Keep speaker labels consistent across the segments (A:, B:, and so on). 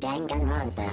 A: Danganronpa.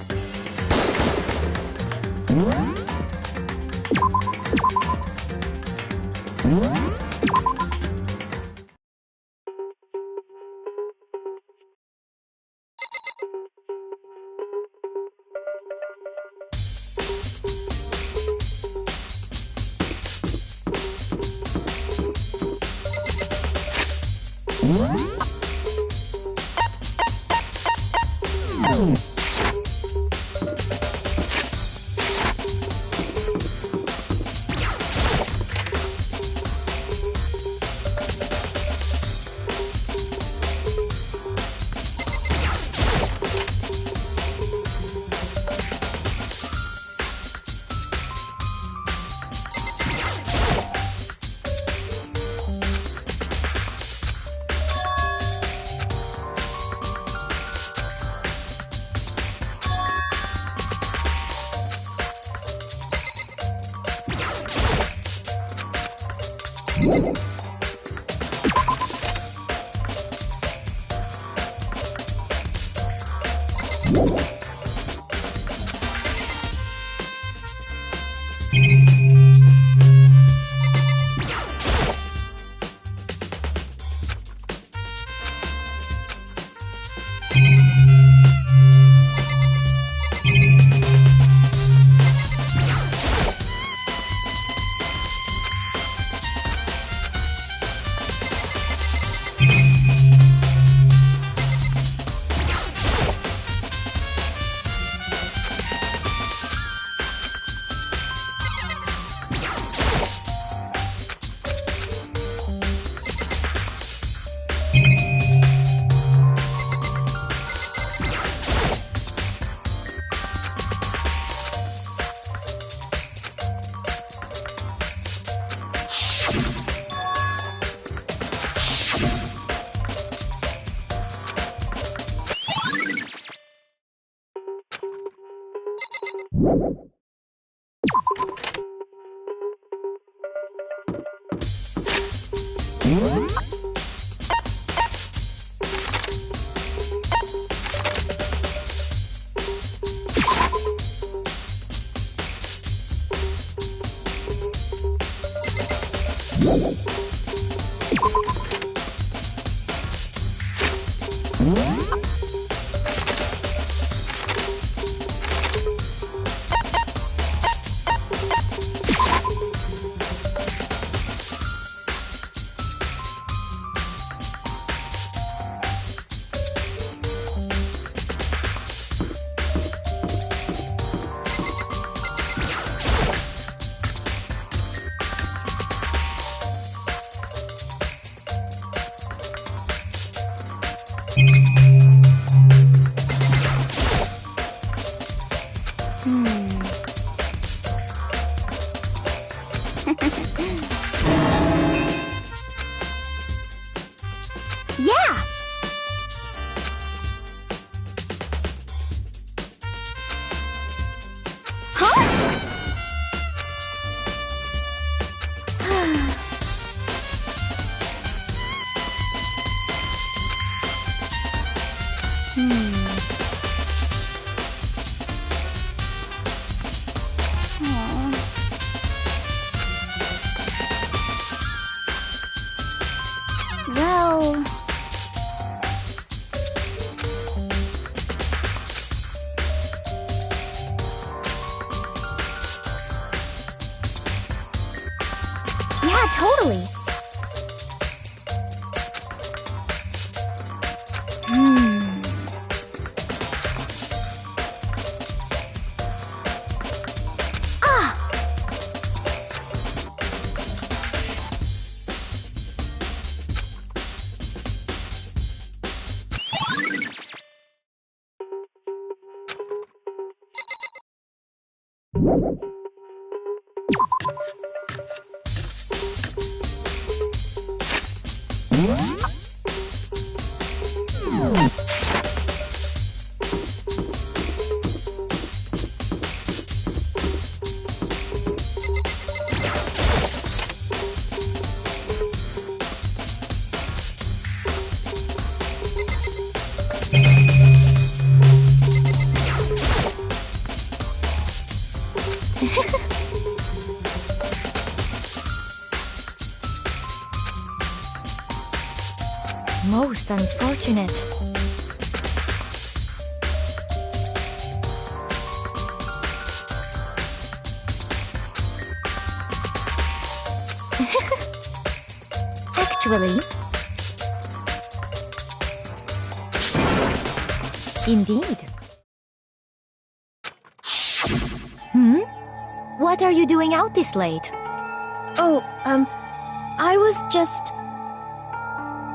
B: Yeah! Well... Yeah, totally. Ah! Most unfortunate. Actually, indeed. What are you doing out this late?
A: Oh, I was just...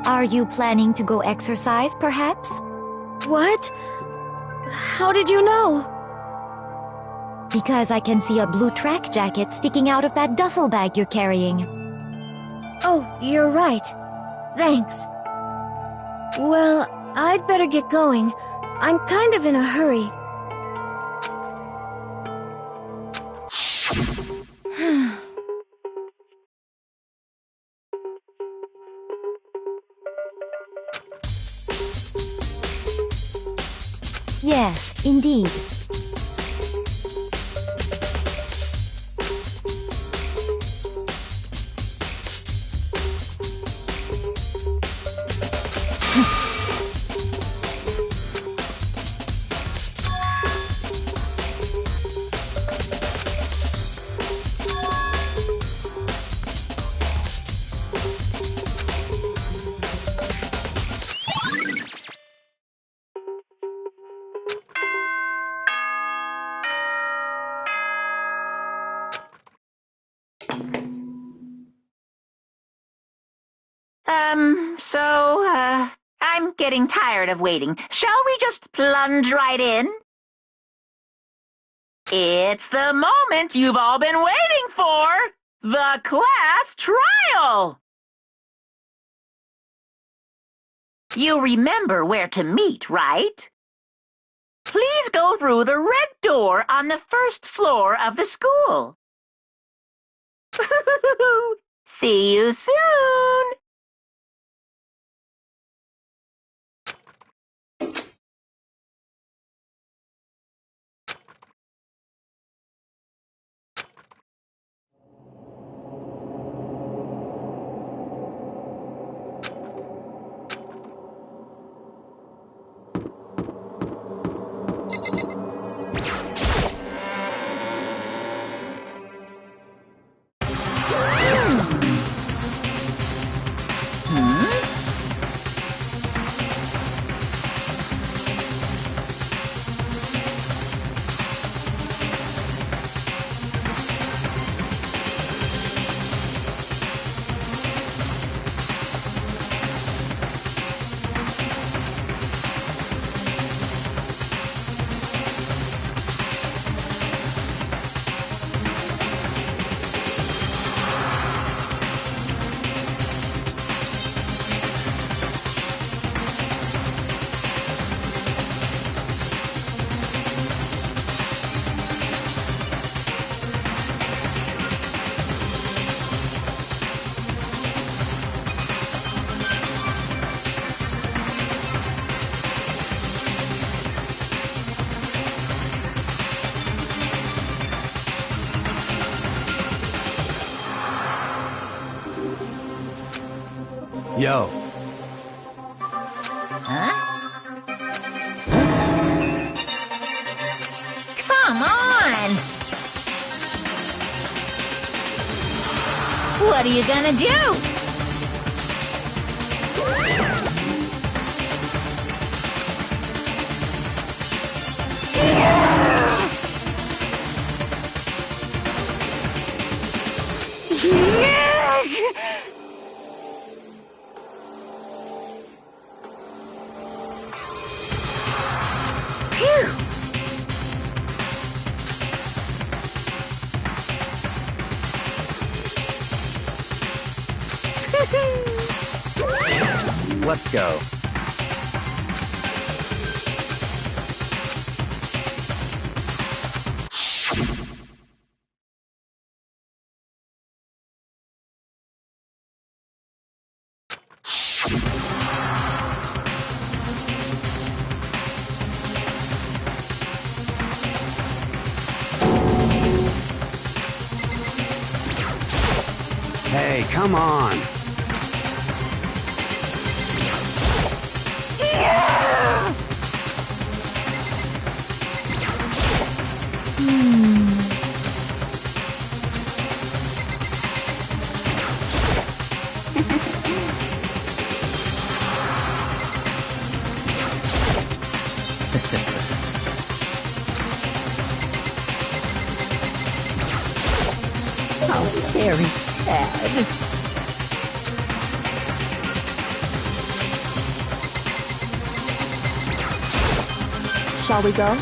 B: Are you planning to go exercise, perhaps?
A: What? How did you know?
B: Because I can see a blue track jacket sticking out of that duffel bag you're carrying.
A: Oh, you're right. Thanks. Well, I'd better get going. I'm kind of in a hurry.
B: Yes, indeed.
C: I'm getting tired of waiting. Shall we just plunge right in? It's the moment you've all been waiting for! The class trial! You remember where to meet, right? Please go through the red door on the first floor of the school. See you soon!
D: Yo.
C: Huh? Come on! What are you gonna do?
D: Let's go. Hey, come on.
E: very sad.
F: Shall we go?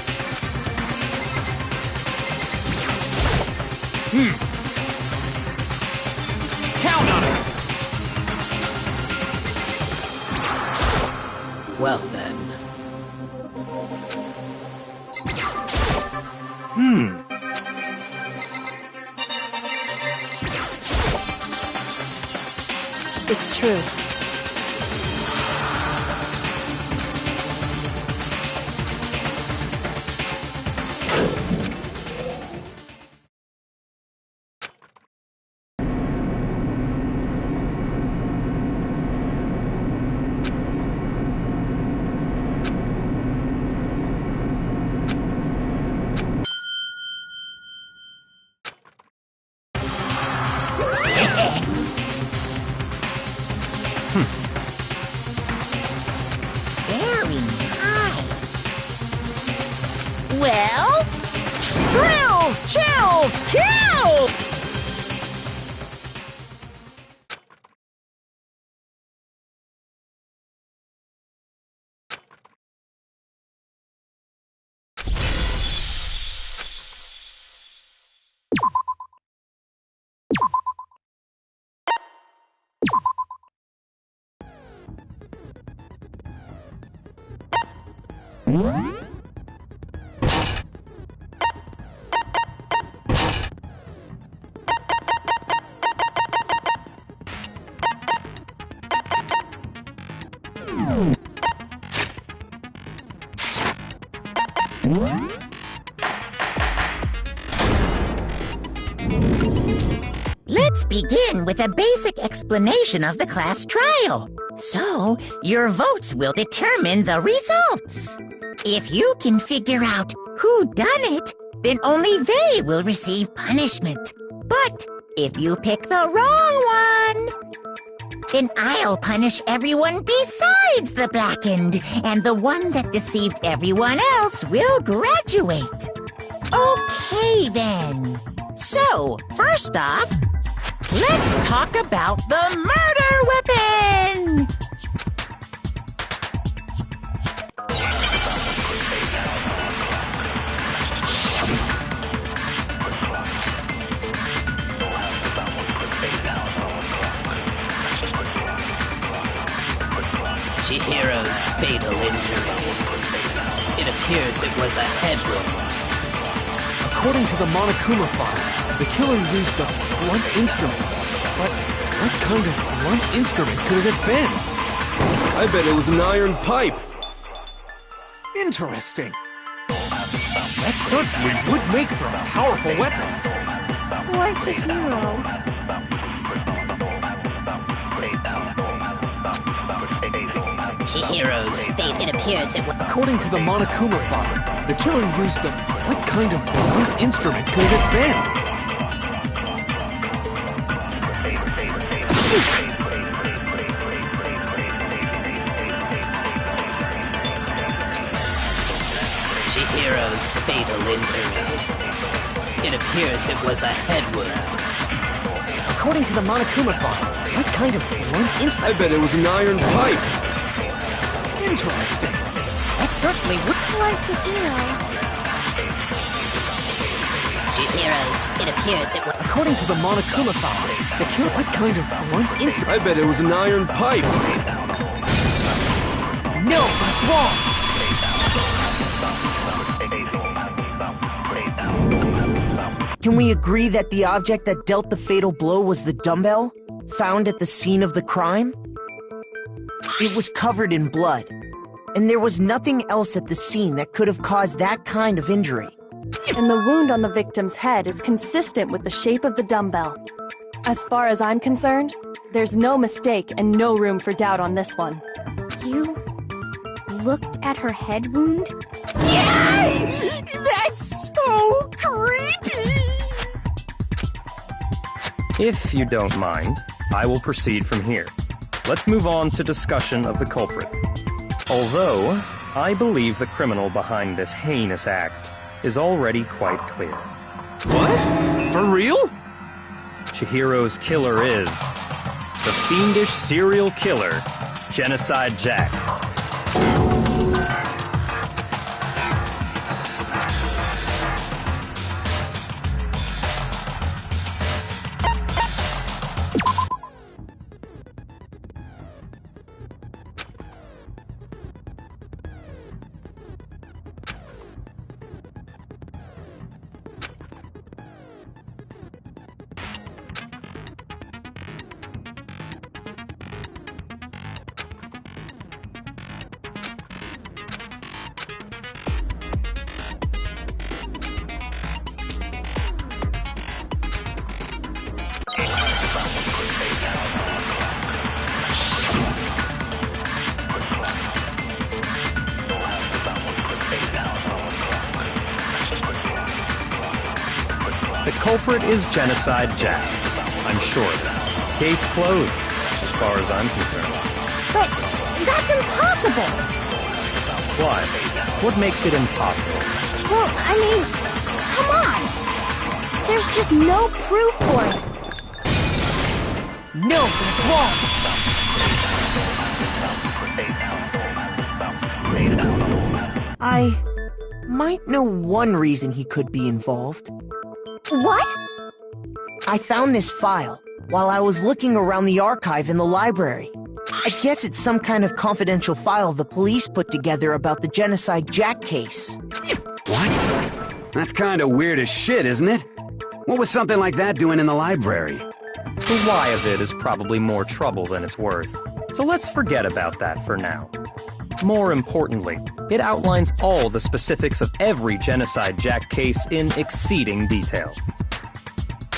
D: Count on it!
E: Well then.
F: It's true.
E: Very nice. Well, thrills, chills, kill! Let's begin with a basic explanation of the class trial. So, your votes will determine the results. If you can figure out who done it, then only they will receive punishment. But if you pick the wrong one, then I'll punish everyone besides the blackened, and the one that deceived everyone else will graduate. Okay, then. So, first off, let's talk about the murder weapon!
G: Chihiro's fatal injury. It appears it was a head wound.
H: According to the Monokuma file, the killer used a blunt instrument. But what kind of blunt instrument could it have been?
I: I bet it was an iron pipe.
H: Interesting. That certainly would make for a powerful weapon.
F: Poor Chihiro.
G: Chihiro's fate, it appears it was...
H: According to the Monokuma file, the killer used a... What kind of blunt instrument could it have been? Shoot!
G: Chihiro's fatal injury. It appears it was a head wound.
H: According to the Monokuma file, what kind of blunt instrument...
I: I bet it was an iron pipe.
H: Interesting. That certainly would...
F: Poor Chihiro.
G: Chihiro's, it appears it was...
H: According to the Monokuma file, the killer... What kind of blunt instrument...
I: I bet it was an iron pipe.
H: No, that's wrong!
J: Can we agree that the object that dealt the fatal blow was the dumbbell, found at the scene of the crime? It was covered in blood, and there was nothing else at the scene that could have caused that kind of injury.
F: And the wound on the victim's head is consistent with the shape of the dumbbell. As far as I'm concerned, there's no mistake and no room for doubt on this one.
B: You looked at her head wound?
E: Yay! That's so creepy!
D: If you don't mind, I will proceed from here. Let's move on to discussion of the culprit. Although, I believe the criminal behind this heinous act is already quite clear.
I: What? For real?
D: Chihiro's killer is the fiendish serial killer, Genocide Jack. The culprit is Genocide Jack. I'm sure of it. Case closed, as far as I'm concerned.
B: But that's impossible!
D: Why? What makes it impossible?
B: Well, I mean, come on! There's just no proof for it.
J: No, that's wrong! I might know one reason he could be involved.
B: What?
J: I found this file while I was looking around the archive in the library. I guess it's some kind of confidential file the police put together about the Genocide Jack case.
K: What? That's kind of weird as shit, isn't it? What was something like that doing in the library?
D: The why of it is probably more trouble than it's worth, so let's forget about that for now. More importantly, it outlines all the specifics of every Genocide Jack case in exceeding detail.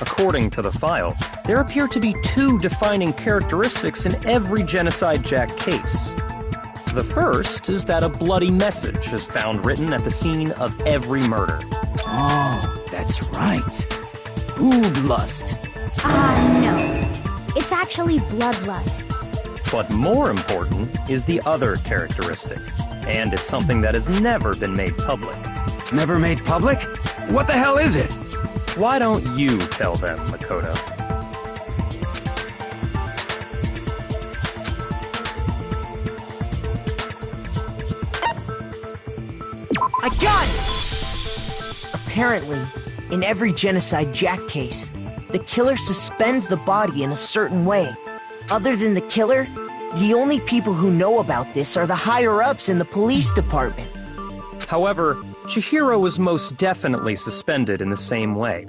D: According to the file, there appear to be two defining characteristics in every Genocide Jack case. The first is that a bloody message is found written at the scene of every murder.
K: Oh, that's right. Boob lust.
B: No. It's actually bloodlust.
D: But more important is the other characteristic, and it's something that has never been made public.
K: Never made public? What the hell is it?
D: Why don't you tell them, Makoto?
J: I got it! Apparently, in every Genocide Jack case, the killer suspends the body in a certain way. Other than the killer, the only people who know about this are the higher-ups in the police department.
D: However, Chihiro was most definitely suspended in the same way.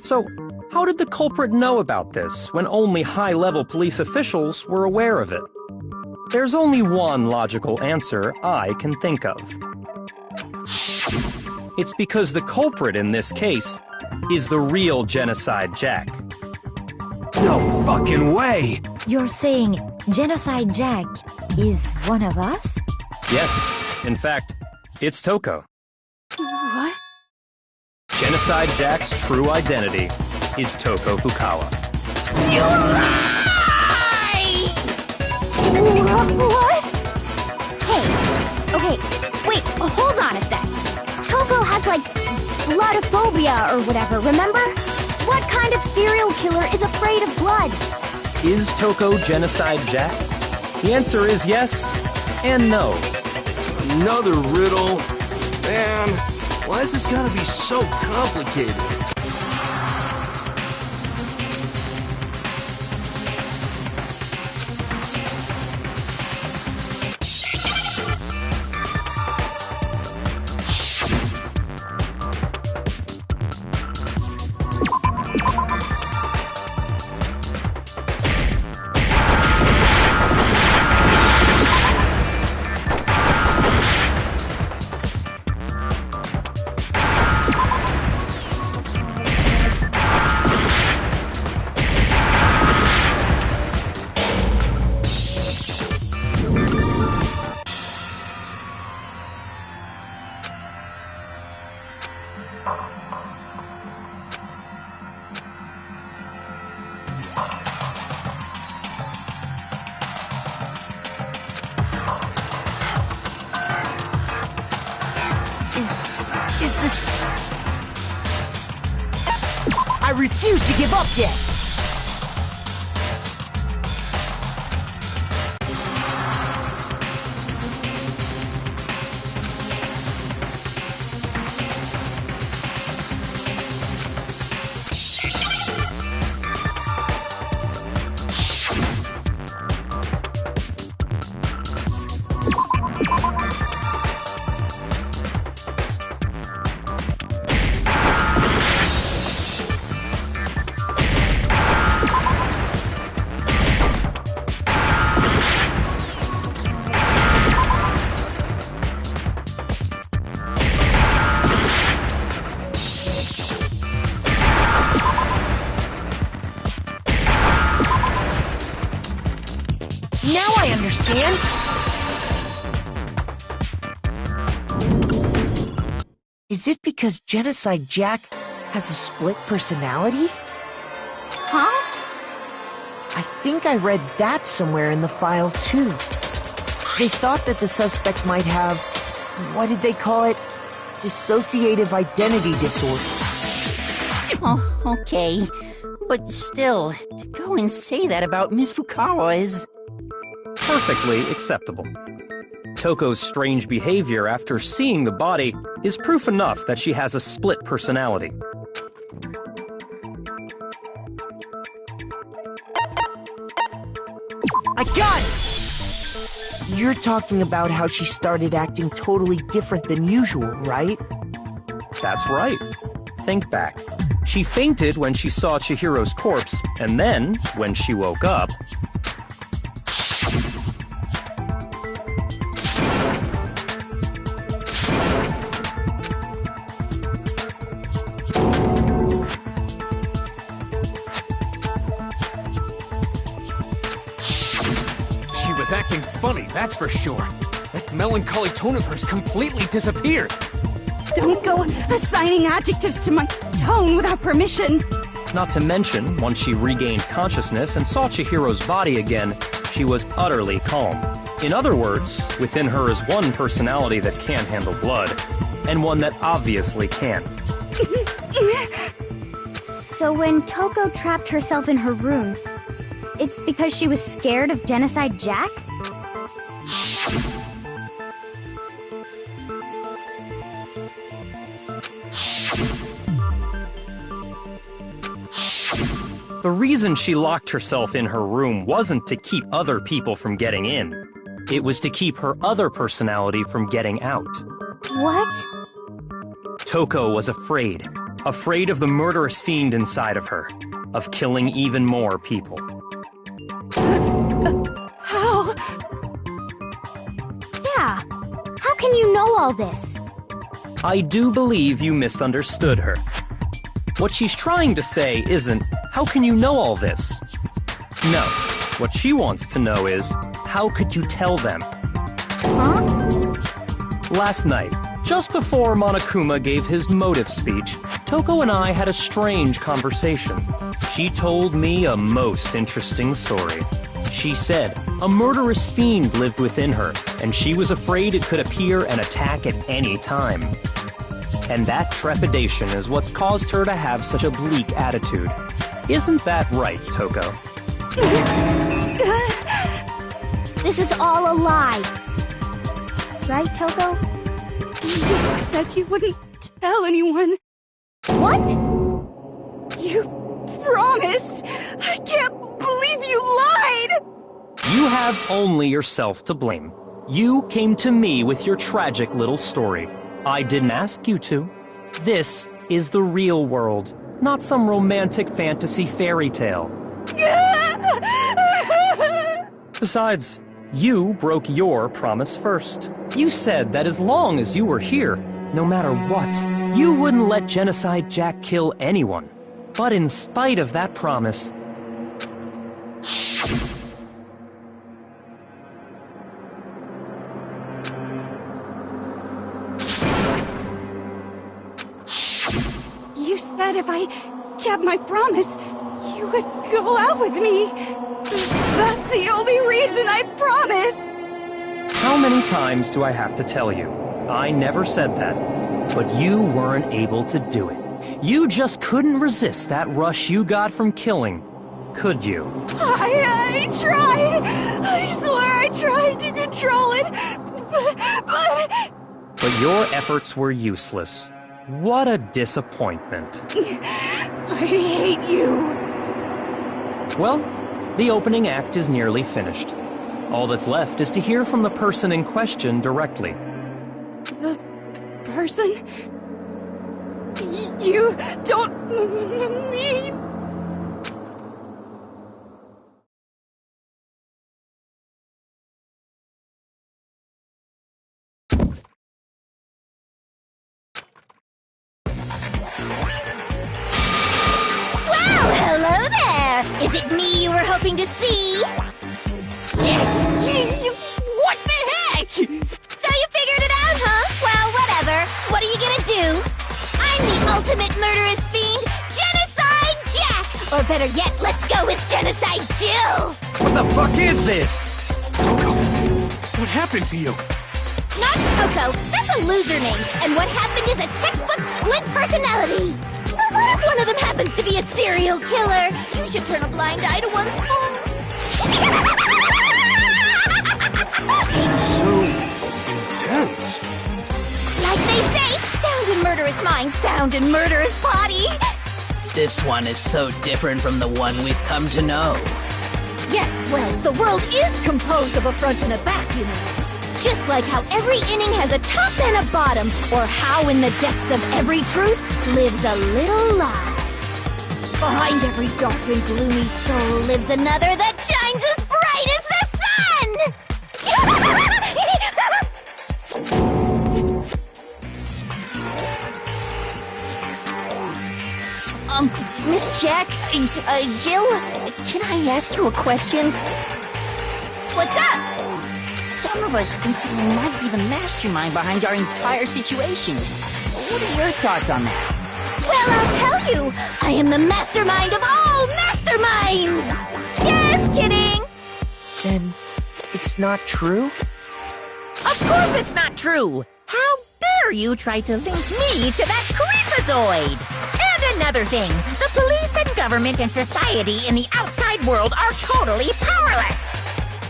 D: So, how did the culprit know about this when only high-level police officials were aware of it? There's only one logical answer I can think of. It's because the culprit in this case is the real Genocide Jack.
K: No fucking way!
B: You're saying Genocide Jack is one of us?
D: Yes, in fact, it's Toko.
J: What?
D: Genocide Jack's true identity is Toko Fukawa.
E: You lie!
B: What? Hey, okay, wait, hold on a sec. Toko has, like, bloodophobia or whatever, remember? What kind of serial killer is afraid of blood?
D: Is Toko Genocide Jack? The answer is yes and no.
I: Another riddle? Man, why is this gotta be so complicated?
J: refuse to give up yet! Now I understand! Is it because Genocide Jack has a split personality?
B: Huh?
J: I think I read that somewhere in the file, too. They thought that the suspect might have, what did they call it? Dissociative identity disorder.
E: Oh, okay. But still, to go and say that about Miss Fukawa is...
D: perfectly acceptable. Toko's strange behavior after seeing the body is proof enough that she has a split personality.
J: I got it! You're talking about how she started acting totally different than usual, right?
D: That's right. Think back. She fainted when she saw Chihiro's corpse, and then, when she woke up...
H: She was acting funny, that's for sure. That melancholy tone of hers completely disappeared.
L: Don't go assigning adjectives to my tone without permission.
D: Not to mention, once she regained consciousness and saw Chihiro's body again, she was utterly calm. In other words, within her is one personality that can't handle blood, and one that obviously can.
B: So when Toko trapped herself in her room, it's because she was scared of Genocide Jack?
D: The reason she locked herself in her room wasn't to keep other people from getting in. It was to keep her other personality from getting out.
B: What?
D: Toko was afraid. Afraid of the murderous fiend inside of her. Of killing even more people.
L: How?
B: Yeah. How can you know all this?
D: I do believe you misunderstood her. What she's trying to say isn't, how can you know all this? No. What she wants to know is, how could you tell them?
B: Huh?
D: Last night, just before Monokuma gave his motive speech, Toko and I had a strange conversation. She told me a most interesting story. She said a murderous fiend lived within her, and she was afraid it could appear and attack at any time. And that trepidation is what's caused her to have such a bleak attitude. Isn't that right, Toko?
B: This is all a lie. Right, Toko?
L: You said you wouldn't tell anyone.
B: What?
L: You promised! I can't believe you lied!
D: You have only yourself to blame. You came to me with your tragic little story. I didn't ask you to. This is the real world, not some romantic fantasy fairy tale. Besides, you broke your promise first. You said that as long as you were here, no matter what, you wouldn't let Genocide Jack kill anyone. But in spite of that promise...
L: You said if I kept my promise, you would go out with me. That's the only reason I promised.
D: How many times do I have to tell you? I never said that. But you weren't able to do it. You just couldn't resist that rush you got from killing, could you?
L: I tried. I swear I tried to control it, but...
D: But your efforts were useless. What a disappointment.
L: I hate you.
D: Well, the opening act is nearly finished. All that's left is to hear from the person in question directly.
L: The person? You don't mean...
B: Hello there! Is it me you were hoping to see? What the heck? So you figured it out, huh? Well, whatever. What are you gonna do? I'm the ultimate murderous fiend, Genocide Jack! Or better yet, let's go with Genocide Jill!
K: What the fuck is this?
H: Toko, what happened to you?
B: Not Toko, that's a loser name, and what happened is a textbook split personality! So what if one of them happens to be a serial killer? You should turn a blind eye to one's faults.
H: So intense.
B: Like they say, sound in murderous mind, sound in murderous body.
G: This one is so different from the one we've come to know.
B: Yes, well, the world is composed of a front and a back, you know. Just like how every inning has a top and a bottom, or how in the depths of every truth lives a little lie. Behind every dark and gloomy soul lives another that shines as bright as the sun!
E: Miss Jack, Jill, can I ask you a question?
B: What's up?
E: Some of us think you might be the mastermind behind our entire situation. What are your thoughts on that?
B: Well, I'll tell you, I am the mastermind of all masterminds! Just kidding!
J: Then it's not true?
E: Of course it's not true! How dare you try to link me to that creepazoid! And another thing, the police and government and society in the outside world are totally powerless!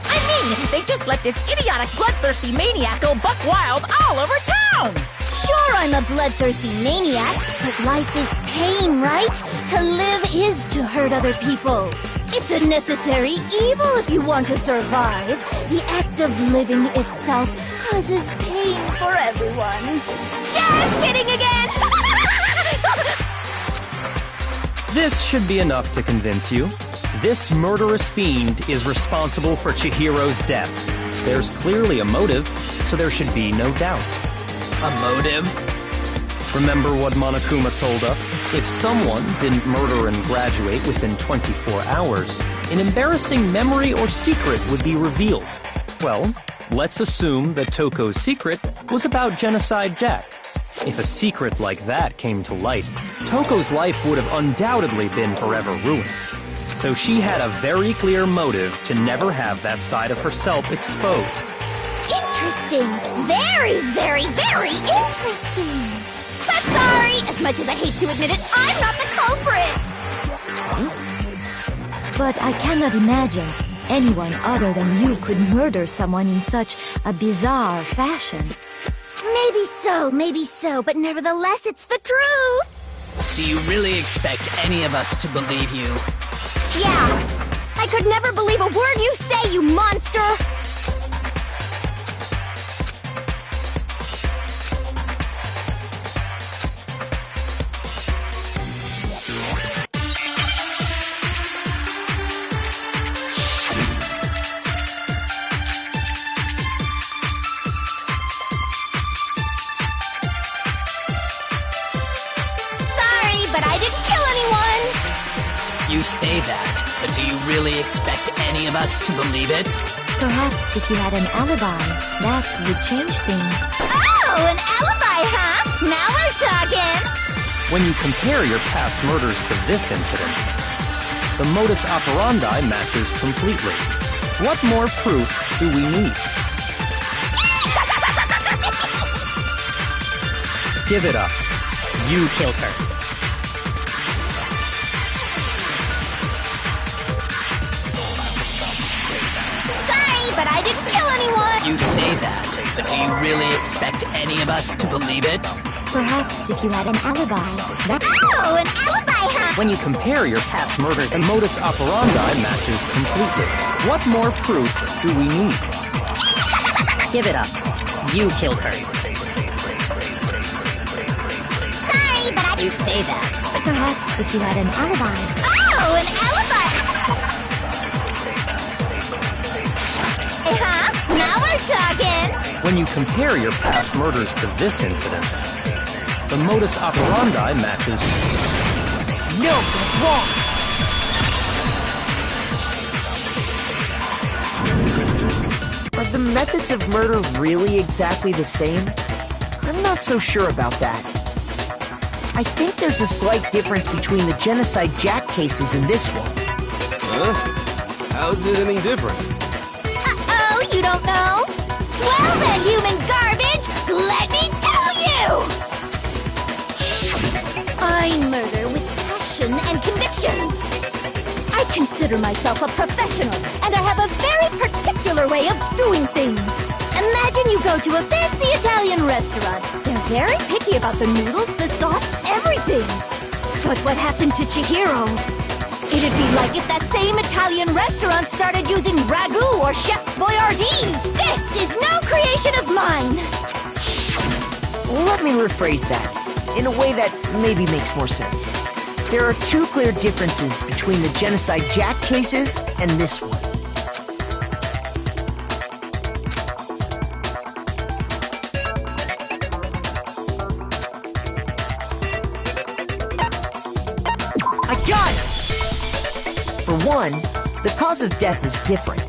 E: I mean, they just let this idiotic, bloodthirsty maniac go buck wild all over town!
B: Sure, I'm a bloodthirsty maniac, but life is pain, right? To live is to hurt other people. It's a necessary evil if you want to survive. The act of living itself causes pain for everyone. Just kidding again!
D: This should be enough to convince you. This murderous fiend is responsible for Chihiro's death. There's clearly a motive, so there should be no doubt.
G: A motive?
D: Remember what Monokuma told us? If someone didn't murder and graduate within 24 hours, an embarrassing memory or secret would be revealed. Well, let's assume that Toko's secret was about Genocide Jack. If a secret like that came to light, Toko's life would have undoubtedly been forever ruined. So she had a very clear motive to never have that side of herself exposed.
B: Interesting. Very, very, very interesting. But sorry, as much as I hate to admit it, I'm not the culprit.
A: But I cannot imagine anyone other than you could murder someone in such a bizarre fashion.
B: Maybe so, but nevertheless, it's the truth.
G: Do you really expect any of us to believe you?
B: Yeah. I could never believe a word you say, you monster!
G: You say that, but do you really expect any of us to believe it?
A: Perhaps if you had an alibi, that would change things.
B: Oh, an alibi, huh? Now we're talking!
D: When you compare your past murders to this incident, the modus operandi matches completely. What more proof do we need? Give it up. You killed her.
B: but I didn't kill anyone!
G: You say that, but do you really expect any of us to believe it?
B: Perhaps if you had an alibi. Oh, an alibi, huh?
D: When you compare your past murders, the modus operandi matches completely. What more proof do we need?
G: Give it up. You killed her.
B: Sorry, but I...
G: You say that, but
B: perhaps if you had an alibi. Oh, an alibi! Huh? Now we're talking!
D: When you compare your past murders to this incident, the modus operandi matches.
J: No, that's wrong! Are the methods of murder really exactly the same? I'm not so sure about that. I think there's a slight difference between the Genocide Jack cases and this one.
I: Huh? How's it any different?
B: Uh-oh, you don't know? Well then, human garbage, let me tell you! I murder with passion and conviction. I consider myself a professional, and I have a very particular way of doing things. Imagine you go to a fancy Italian restaurant. They're very picky about the noodles, the sauce, everything. But what happened to Chihiro? It'd be like if that same Italian restaurant started using ragu or Chef Boyardee. This is no creation of mine.
J: Let me rephrase that, in a way that maybe makes more sense. There are two clear differences between the Genocide Jack cases and this one. I got it! For one, the cause of death is different.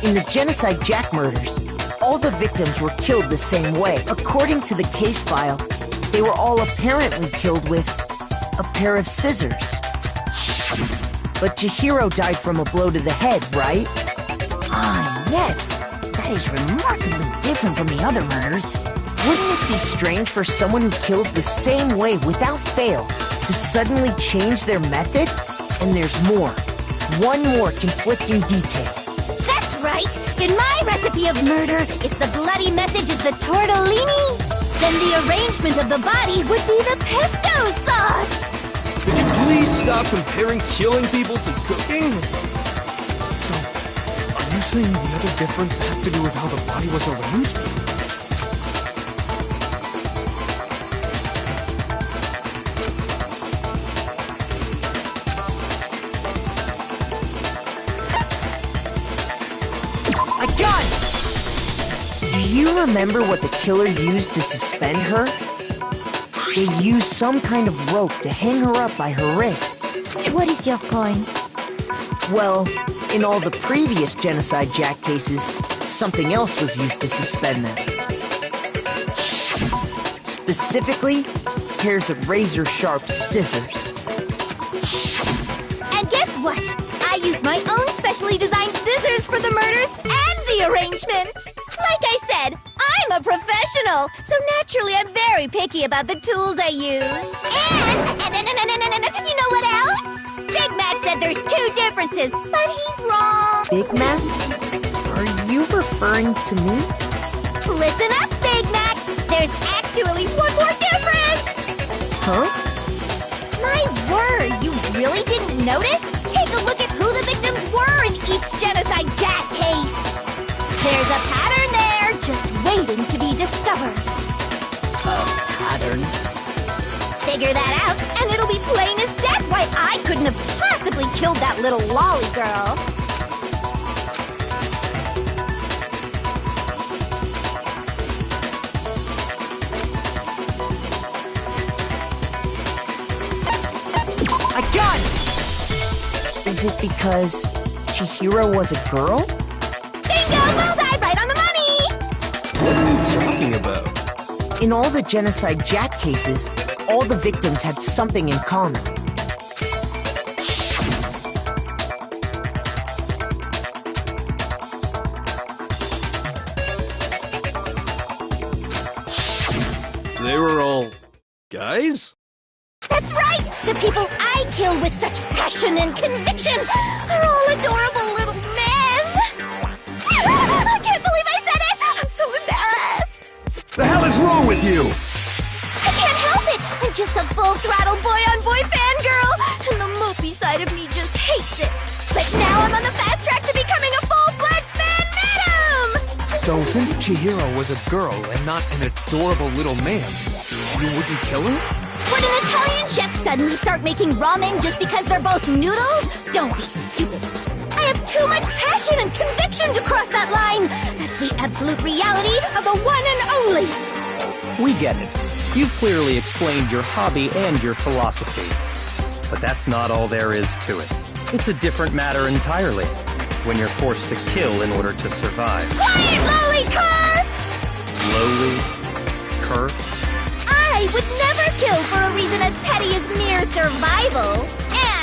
J: In the Genocide Jack murders, all the victims were killed the same way. According to the case file, they were all apparently killed with a pair of scissors. But Chihiro died from a blow to the head, right?
E: Ah, yes. That is remarkably different from the other murders.
J: Wouldn't it be strange for someone who kills the same way without fail to suddenly change their method? And there's more. One more conflicting detail.
B: That's right! In my recipe of murder, if the bloody message is the tortellini, then the arrangement of the body would be the pesto sauce!
I: Could you please stop comparing killing people to cooking?
H: So, are you saying the other difference has to do with how the body was arranged?
J: I got it! Do you remember what the killer used to suspend her? They used some kind of rope to hang her up by her wrists.
B: What is your point?
J: Well, in all the previous Genocide Jack cases, something else was used to suspend them. Specifically, pairs of razor-sharp scissors.
B: And guess what? I use my own specially designed scissors for the murders and the arrangement! Like I said, I'm a professional, so naturally I'm very picky about the tools I use. And you know what else? Big Mac said there's two differences, but he's wrong.
J: Big Mac? Are you referring to me?
B: Listen up, Big Mac! There's actually one more difference!
J: Huh?
B: My word, you really didn't notice? Take a look at who the victims were in each Genocide Jack case. There's a pattern there, just waiting to be discovered.
G: A pattern?
B: Figure that out, and it'll be plain as death why I couldn't have possibly killed that little lolly girl.
J: I got it! Is it because Chihiro was a girl?
B: Bingo! Bullseye! Right on the money!
I: What are you talking about?
J: In all the Genocide Jack cases, all the victims had something in common.
I: They were all guys?
B: That's right! The people I kill with such passion and conviction are all adorable little men! I can't believe I said it! I'm so embarrassed!
K: The hell is wrong with you?
B: I can't help it! I'm just a full-throttle boy-on-boy fangirl, and the mopey side of me just hates it. But now I'm on the fast track to becoming a full-fledged fan madam!
H: So, since Chihiro was a girl and not an adorable little man, you wouldn't kill her?
B: Would an Italian chef suddenly start making ramen just because they're both noodles? Don't be stupid. I have too much passion and conviction to cross that line. That's the absolute reality of the one and only.
D: We get it. You've clearly explained your hobby and your philosophy. But that's not all there is to it. It's a different matter entirely, when you're forced to kill in order to survive.
B: Quiet, lowly cur!
D: Lowly cur?
B: I would never kill for a reason as petty as mere survival.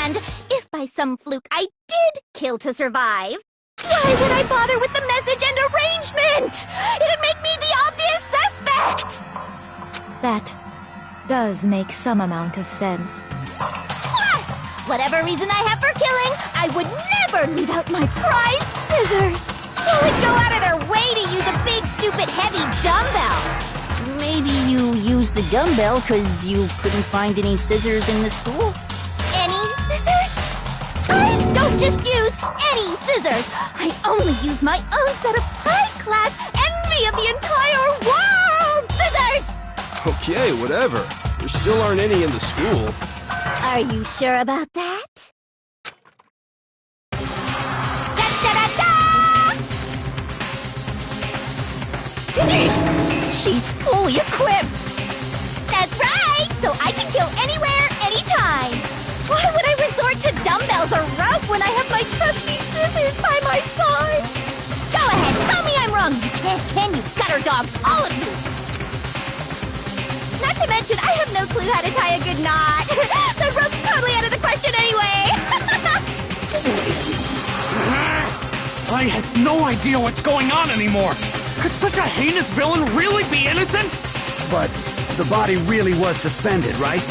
B: And if by some fluke I did kill to survive, why would I bother with the message and arrangement? It'd make me the obvious suspect!
M: That does make some amount of sense.
B: Plus, whatever reason I have for killing, I would never leave out my prized scissors. Who would go out of their way to use a big, stupid, heavy dumbbell?
N: Maybe you used the dumbbell because you couldn't find any scissors in the school?
B: Any scissors? I don't just use any scissors. I only use my own set of high-class, envy of the entire world scissors!
I: Okay, whatever. There still aren't any in the school.
B: Are you sure about that?
N: She's fully equipped!
B: That's right! So I can kill anywhere, anytime! Why would I resort to dumbbells or rope when I have my trusty scissors by my side? Go ahead, tell me I'm wrong! You can't, can you, gutter dogs, all of you! Not to mention, I have no clue how to tie a good knot! So rope's totally out of the question anyway!
H: I have no idea what's going on anymore! Could such a heinous villain really be innocent?
K: But the body really was suspended, right?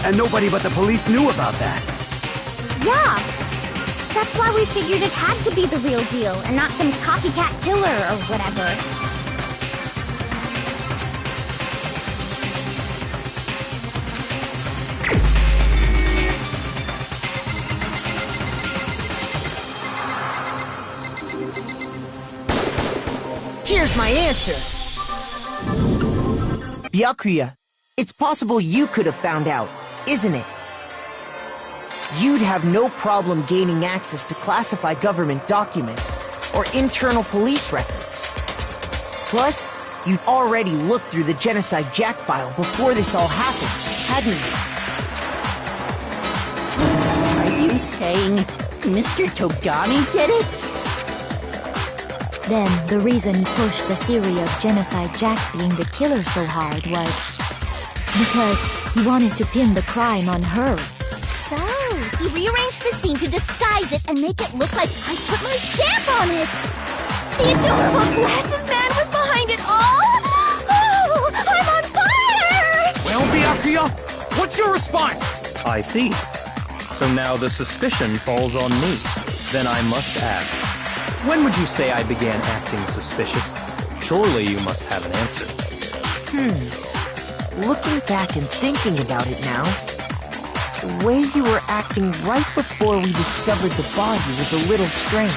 K: And nobody but the police knew about that.
B: Yeah! That's why we figured it had to be the real deal, and not some copycat killer or whatever.
J: Here's my answer. Byakuya, it's possible you could have found out, isn't it? You'd have no problem gaining access to classified government documents or internal police records. Plus, you'd already looked through the Genocide Jack file before this all happened, hadn't you?
N: Are you saying Mr. Togami did it?
M: Then, the he pushed the theory of Genocide Jack being the killer so hard was because he wanted to pin the crime on her.
B: So, he rearranged the scene to disguise it and make it look like I put my stamp on it! The adorable glasses man was behind it all! Oh, I'm on fire!
H: Well, Byakuya, what's your response?
D: I see. So now the suspicion falls on me. Then I must ask, when would you say I began acting suspicious? Surely you must have an answer.
J: Looking back and thinking about it now, the way you were acting right before we discovered the body was a little strange.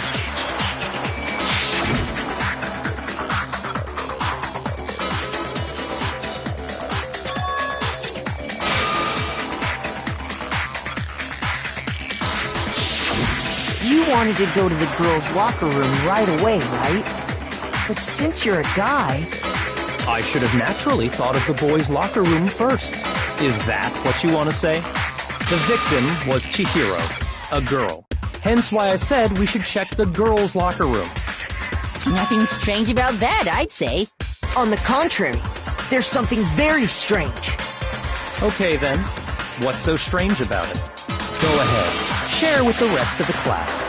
J: You wanted to go to the girls' locker room right away, right? But since you're a guy...
D: I should have naturally thought of the boys' locker room first. Is that what you want to say? The victim was Chihiro, a girl. Hence why I said we should check the girls' locker room.
N: Nothing strange about that, I'd say.
J: On the contrary, there's something very strange.
D: Okay then, what's so strange about it? Go ahead, share with the rest of the class.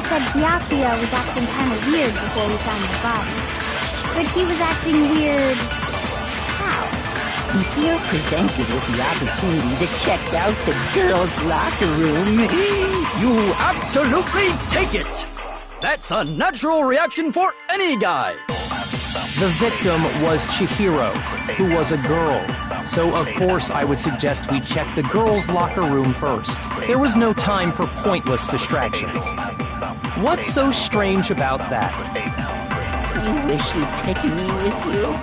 B: said Byakuya was acting kind of weird before we found the body. But he was acting weird... how?
E: If you're presented with the opportunity to check out the girls' locker room,
H: You absolutely take it! That's a natural reaction for any guy!
D: The victim was Chihiro, who was a girl. So of course I would suggest we check the girls' locker room first. There was no time for pointless distractions. What's so strange about that?
E: I wish you'd taken me with you.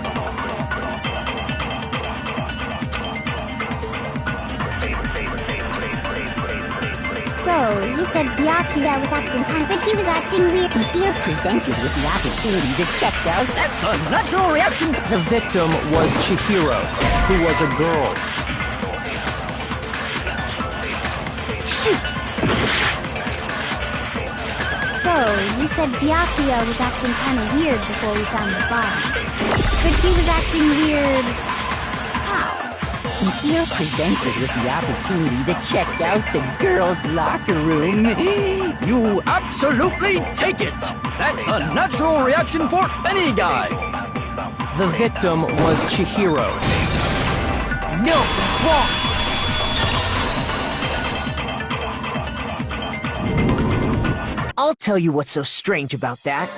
B: So, you said Byakuya was acting kind of... but he was acting weird.
E: If you're presented with the opportunity to check out...
H: That's a natural reaction!
D: The victim was Chihiro, who was a girl.
B: Shoot! So, you said Byakuya was acting kind of weird before we found the body. But he was acting weird... how?
E: If you're presented with the opportunity to check out the girls' locker room,
H: You absolutely take it! That's a natural reaction for any guy!
D: The victim was Chihiro.
J: No, that's wrong! I'll tell you what's so strange about that.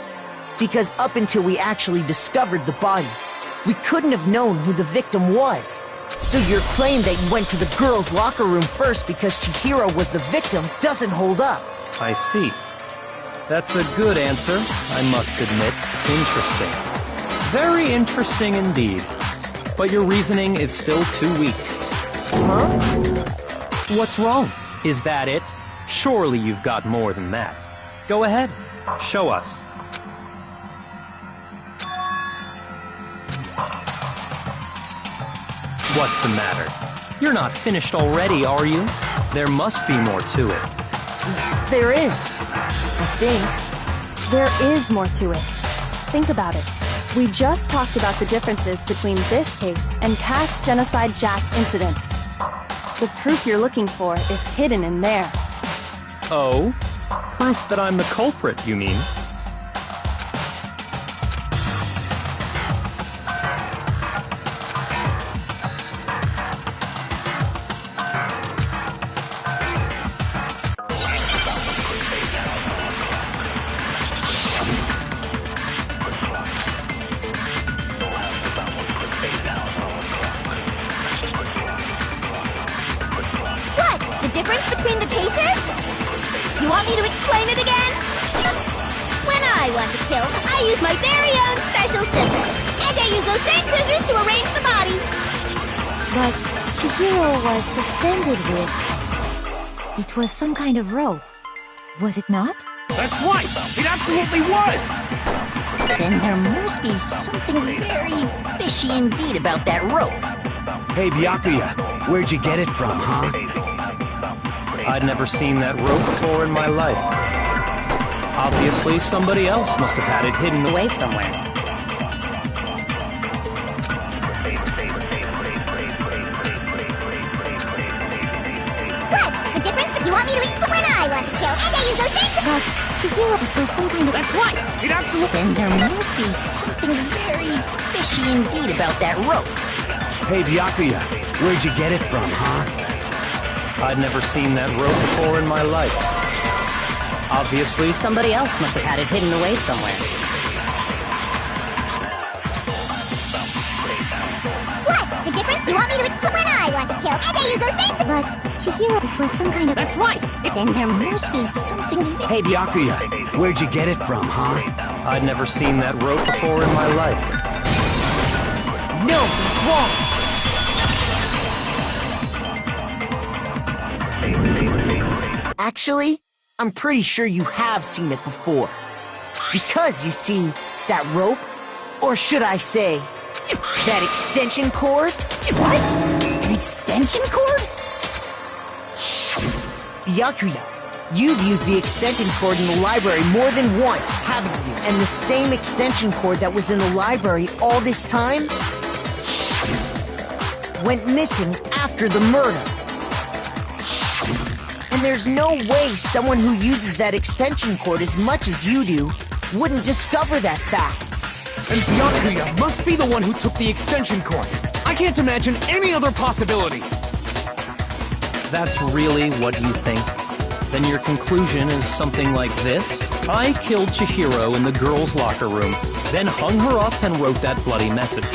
J: Because up until we actually discovered the body, we couldn't have known who the victim was. So your claim that you went to the girls' locker room first because Chihiro was the victim doesn't hold up.
D: I see. That's a good answer, I must admit. Interesting. Very interesting indeed. But your reasoning is still too weak.
J: Huh?
D: What's wrong? Is that it? Surely you've got more than that. Go ahead, show us. What's the matter? You're not finished already, are you? There must be more to it.
J: There is. I think.
F: There is more to it. Think about it. We just talked about the differences between this case and past Genocide Jack incidents. The proof you're looking for is hidden in there.
D: Oh? Proof that I'm the culprit, you mean?
B: Difference between the cases? You want me to explain it again? When I want to kill, I use my very own special scissors. And I use those same scissors to arrange the body.
M: But Chihiro was suspended with... It was some kind of rope, was it not?
K: That's right! It absolutely was!
E: Then there must be something very fishy indeed about that rope.
K: Hey, Byakuya, where'd you get it from, huh?
D: I'd never seen that rope before in my life. Obviously, somebody else must have had it hidden away somewhere.
B: What? The difference? You want me to explain? When I want to kill, and I use those same...
M: But Chihiro, it was some kind of...
K: That's right! It absolutely...
E: Then there must be something very fishy indeed about that rope.
K: Hey, Byakuya, where'd you get it from, huh?
D: I'd never seen that rope before in my life. Obviously,
N: Somebody else must have had it hidden away somewhere.
B: What? The difference? You want me to explain? When I want to kill, and I use those same...
M: But Chihiro, it was some kind of...
K: That's right!
E: Then there must be something...
K: Hey, Byakuya, where'd you get it from, huh?
D: I'd never seen that rope before in my life.
J: No, that's wrong! Actually, I'm pretty sure you have seen it before. Because, you see, that rope, or should I say, that extension cord?
E: What? An extension cord?
J: Byakuya, you've used the extension cord in the library more than once, haven't you? And the same extension cord that was in the library all this time went missing after the murder. And there's no way someone who uses that extension cord as much as you do wouldn't discover that fact.
H: And Byakuya must be the one who took the extension cord. I can't imagine any other possibility.
D: That's really what you think? Then your conclusion is something like this? I killed Chihiro in the girls' locker room, then hung her up and wrote that bloody message.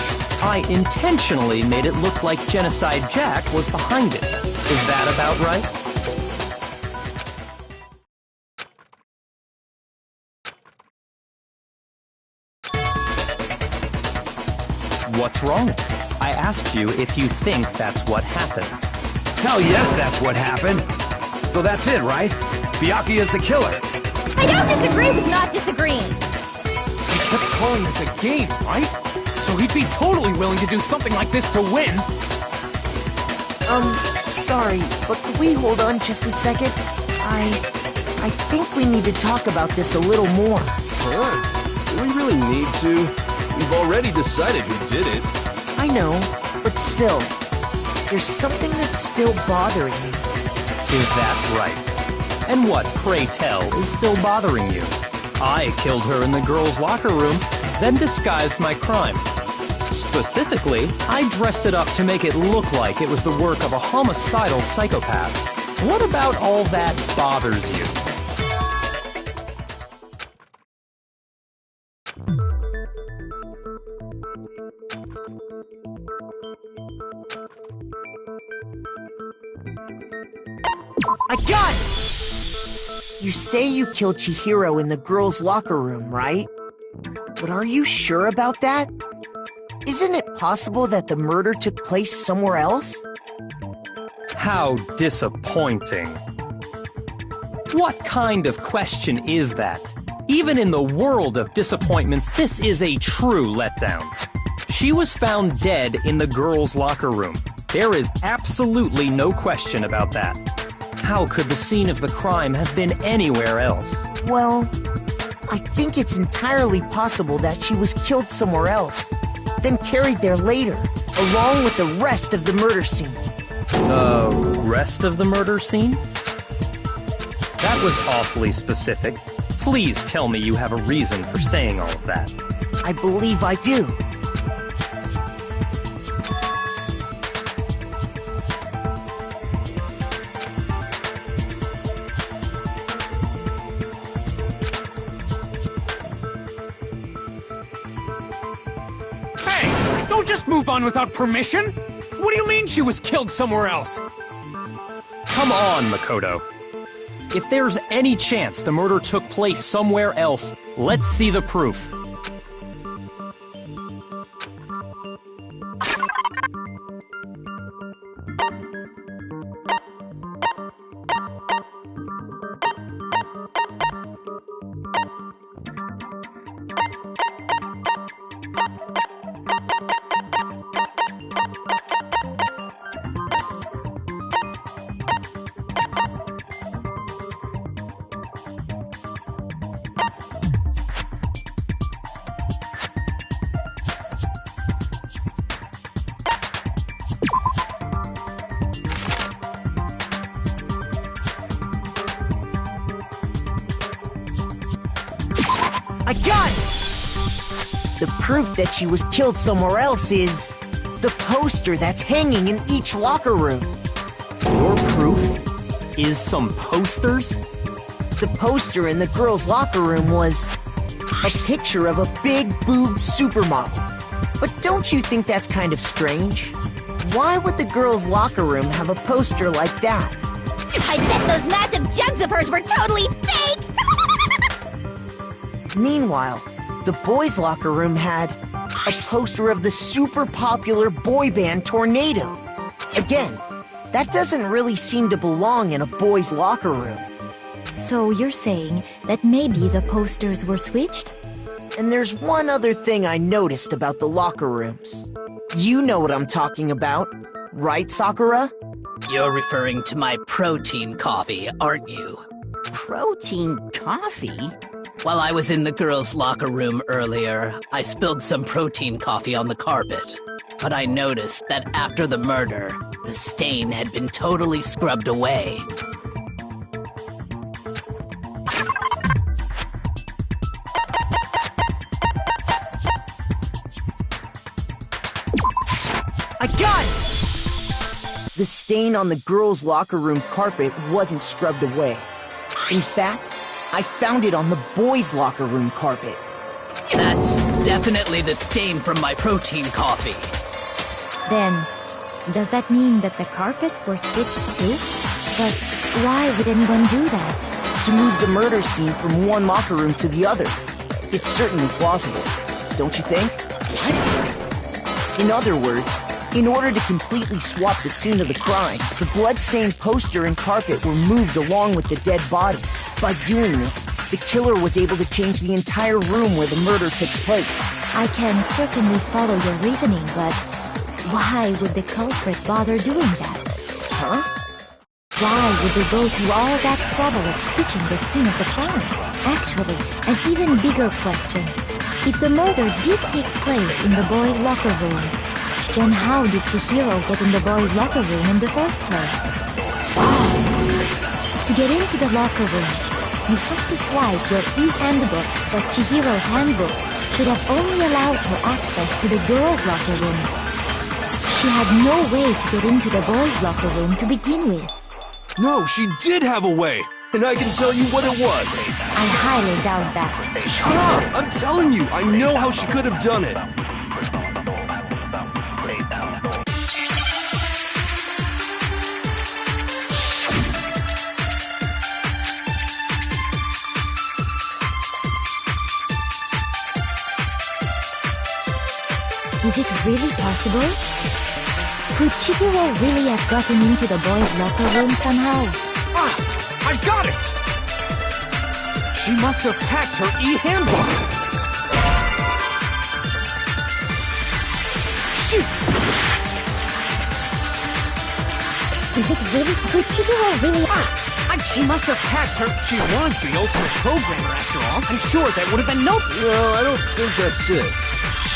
D: I intentionally made it look like Genocide Jack was behind it. Is that about right? What's wrong? I asked you if you think that's what happened.
K: Hell yes, that's what happened. So that's it, right? Byakuya's the killer.
B: I don't disagree with not disagreeing.
H: He kept calling this a game, right? So he'd be totally willing to do something like this to win.
J: Sorry, but could we hold on just a second? I think we need to talk about this a little more.
I: Huh? Do we really need to? We've already decided who did it.
J: I know, but still, there's something that's still bothering me.
D: Is that right? And what, pray tell, is still bothering you? I killed her in the girls' locker room, then disguised my crime. Specifically, I dressed it up to make it look like it was the work of a homicidal psychopath. What about all that bothers you?
J: I got it! You say you killed Chihiro in the girls' locker room, right? But are you sure about that? Isn't it possible that the murder took place somewhere else?
D: How disappointing. What kind of question is that? Even in the world of disappointments, this is a true letdown. She was found dead in the girls' locker room. There is absolutely no question about that. How could the scene of the crime have been anywhere else?
J: Well, I think it's entirely possible that she was killed somewhere else, then carried there later, along with the rest of the murder scene.
D: The rest of the murder scene? That was awfully specific. Please tell me you have a reason for saying all of that.
J: I believe I do.
H: Don't just move on without permission! What do you mean she was killed somewhere else?
D: Come on, Makoto. If there's any chance the murder took place somewhere else, let's see the proof.
J: I got it! The proof that she was killed somewhere else is the poster that's hanging in each locker room.
D: Your proof is some posters?
J: The poster in the girls' locker room was a picture of a big-boobed supermodel. But don't you think that's kind of strange? Why would the girls' locker room have a poster like that?
B: I bet those massive jugs of hers were totally fake!
J: Meanwhile, the boys' locker room had a poster of the super popular boy band Tornado. Again, that doesn't really seem to belong in a boys' locker room.
M: So you're saying that maybe the posters were switched?
J: And there's one other thing I noticed about the locker rooms. You know what I'm talking about, right, Sakura?
G: You're referring to my protein coffee, aren't you?
N: Protein coffee?
G: While I was in the girls' locker room earlier, I spilled some protein coffee on the carpet. But I noticed that after the murder, the stain had been totally scrubbed away.
J: I got it! The stain on the girls' locker room carpet wasn't scrubbed away. In fact, I found it on the boys' locker room carpet.
G: That's definitely the stain from my protein coffee.
M: Then, does that mean that the carpets were switched too? But why would anyone do that?
J: To move the murder scene from one locker room to the other. It's certainly plausible, don't you think? What? In other words, in order to completely swap the scene of the crime, the blood-stained poster and carpet were moved along with the dead body. By doing this, the killer was able to change the entire room where the murder took place.
M: I can certainly follow your reasoning, but why would the culprit bother doing that?
J: Huh?
M: Why would they go through all that trouble of switching the scene of the crime? Actually, an even bigger question. If the murder did take place in the boys' locker room, then how did Chihiro get in the boys' locker room in the first place? To get into the locker rooms, you have to swipe your e-handbook, but Chihiro's handbook should have only allowed her access to the girls' locker room. She had no way to get into the boys' locker room to begin with.
I: No, she did have a way, and I can tell you what it was.
M: I highly doubt that.
I: Shut up! I'm telling you, I know how she could have done it.
M: Is it really possible? Could Chihiro really have gotten into the boys' locker room somehow?
H: Ah! I got it! She must have hacked her e-handbook! Shoot!
M: Is it really? Could Chihiro really?
H: She must have hacked her. She was the ultimate programmer after all. I'm sure that would have been no.
I: No, I don't think that's it.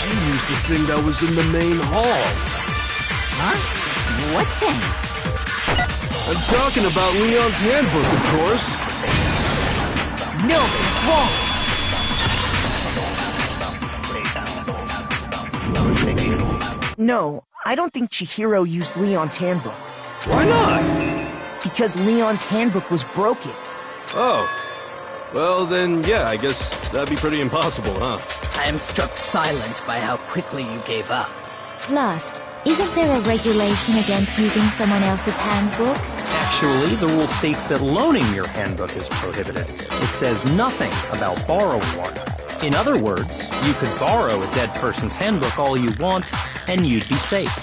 I: She used the thing that was in the main hall.
N: Huh? What thing?
I: I'm talking about Leon's handbook, of course.
J: No, it's wrong! No, I don't think Chihiro used Leon's handbook.
I: Why not?
J: Because Leon's handbook was broken.
I: Oh. Well, then, yeah, I guess that'd be pretty impossible, huh?
G: I am struck silent by how quickly you gave up.
M: Plus, isn't there a regulation against using someone else's handbook?
D: Actually, the rule states that loaning your handbook is prohibited. It says nothing about borrowing one. In other words, you could borrow a dead person's handbook all you want, and you'd be safe.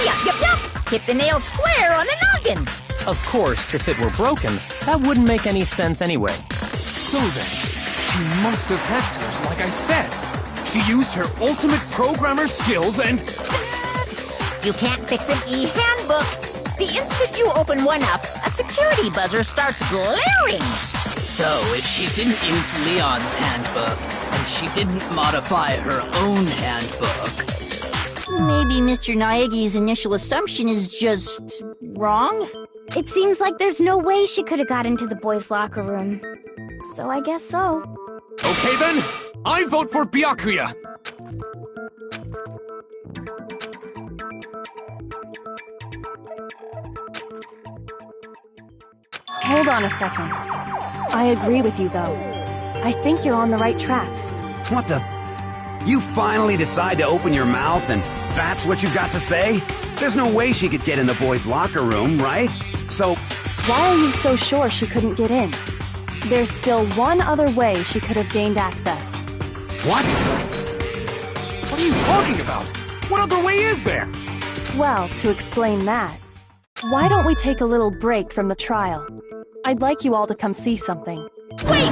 E: Yup. Hit the nail square on the noggin.
D: Of course, if it were broken, that wouldn't make any sense anyway.
H: So then, she must have hacked hers like I said. She used her ultimate programmer skills and...
E: Psst! You can't fix an e-handbook. The instant you open one up, a security buzzer starts glaring.
G: So, if she didn't use Leon's handbook, and she didn't modify her own handbook...
N: Maybe Mr. Naegi's initial assumption is just... wrong?
B: It seems like there's no way she could have got into the boys' locker room. So I guess so.
H: Okay then, I vote for Byakuya.
F: Hold on a second. I agree with you, though. I think you're on the right track.
K: What the? You finally decide to open your mouth and that's what you've got to say? There's no way she could get in the boys' locker room, right? So...
F: Why are you so sure she couldn't get in? There's still one other way she could have gained access.
K: What?
H: What are you talking about? What other way is there?
F: Well, to explain that, why don't we take a little break from the trial? I'd like you all to come see something.
E: Wait.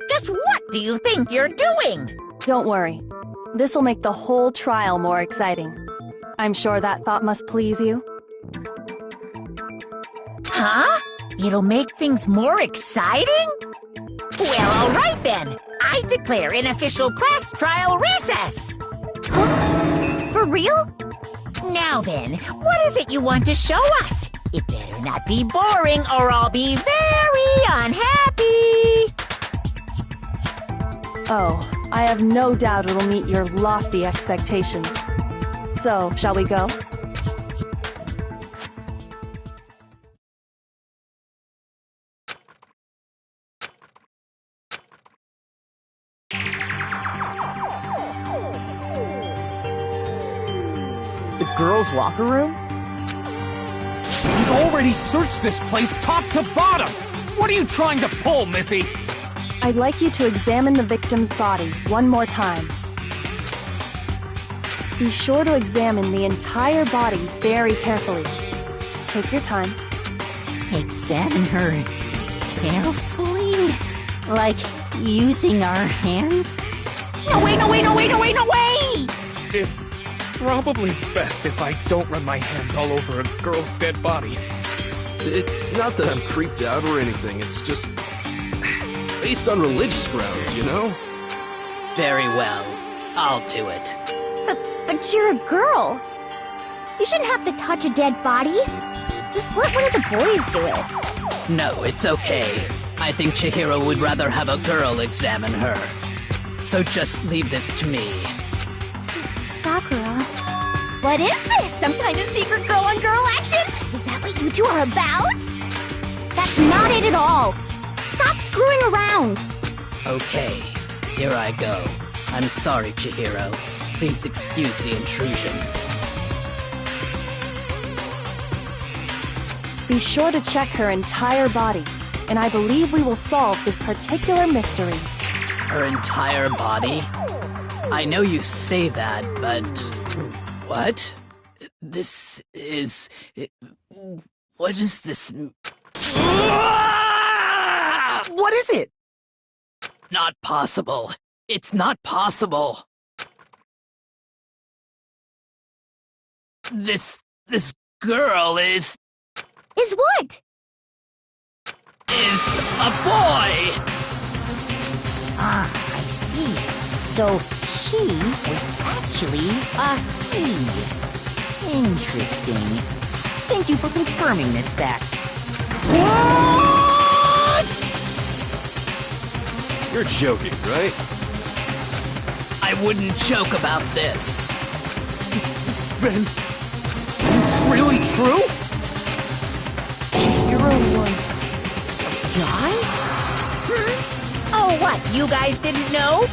E: Just what do you think you're doing?
F: Don't worry. This'll make the whole trial more exciting. I'm sure that thought must please you.
E: Huh? It'll make things more exciting? Well, all right then. I declare an official class trial recess.
B: Huh? For real?
E: Now then, what is it you want to show us? It better not be boring or I'll be very unhappy.
F: Oh, I have no doubt it'll meet your lofty expectations. So, shall we go?
J: The girls' locker room?
H: We've already searched this place top to bottom! What are you trying to pull, Missy?
F: I'd like you to examine the victim's body one more time. Be sure to examine the entire body very carefully. Take your time.
N: Examine her carefully? Like using our hands?
E: No way, no way, no way, no way, no way!
H: It's probably best if I don't run my hands all over a girl's dead body.
I: It's not that I'm creeped out or anything, it's just based on religious grounds, you know?
G: Very well. I'll do it.
B: But you're a girl. You shouldn't have to touch a dead body. Just let one of the boys do it.
G: No, it's okay. I think Chihiro would rather have a girl examine her. So just leave this to me.
B: Sakura. What is this? Some kind of secret girl-on-girl action? Is that what you two are about? That's not it at all. Stop screwing around.
G: Okay, here I go. I'm sorry, Chihiro. Please excuse the intrusion.
F: Be sure to check her entire body, and I believe we will solve this particular mystery.
G: Her entire body? I know you say that, but... What? This is... What is this...
J: What is it?
G: Not possible. It's not possible. This girl is
B: what?
G: Is a boy!
E: Ah, I see. So, she was actually a he. Interesting. Thank you for confirming this fact. What?
I: You're joking, right?
G: I wouldn't joke about this.
H: Then, it's really true?
J: Chihiro was a guy?
E: Oh, what, you guys didn't know?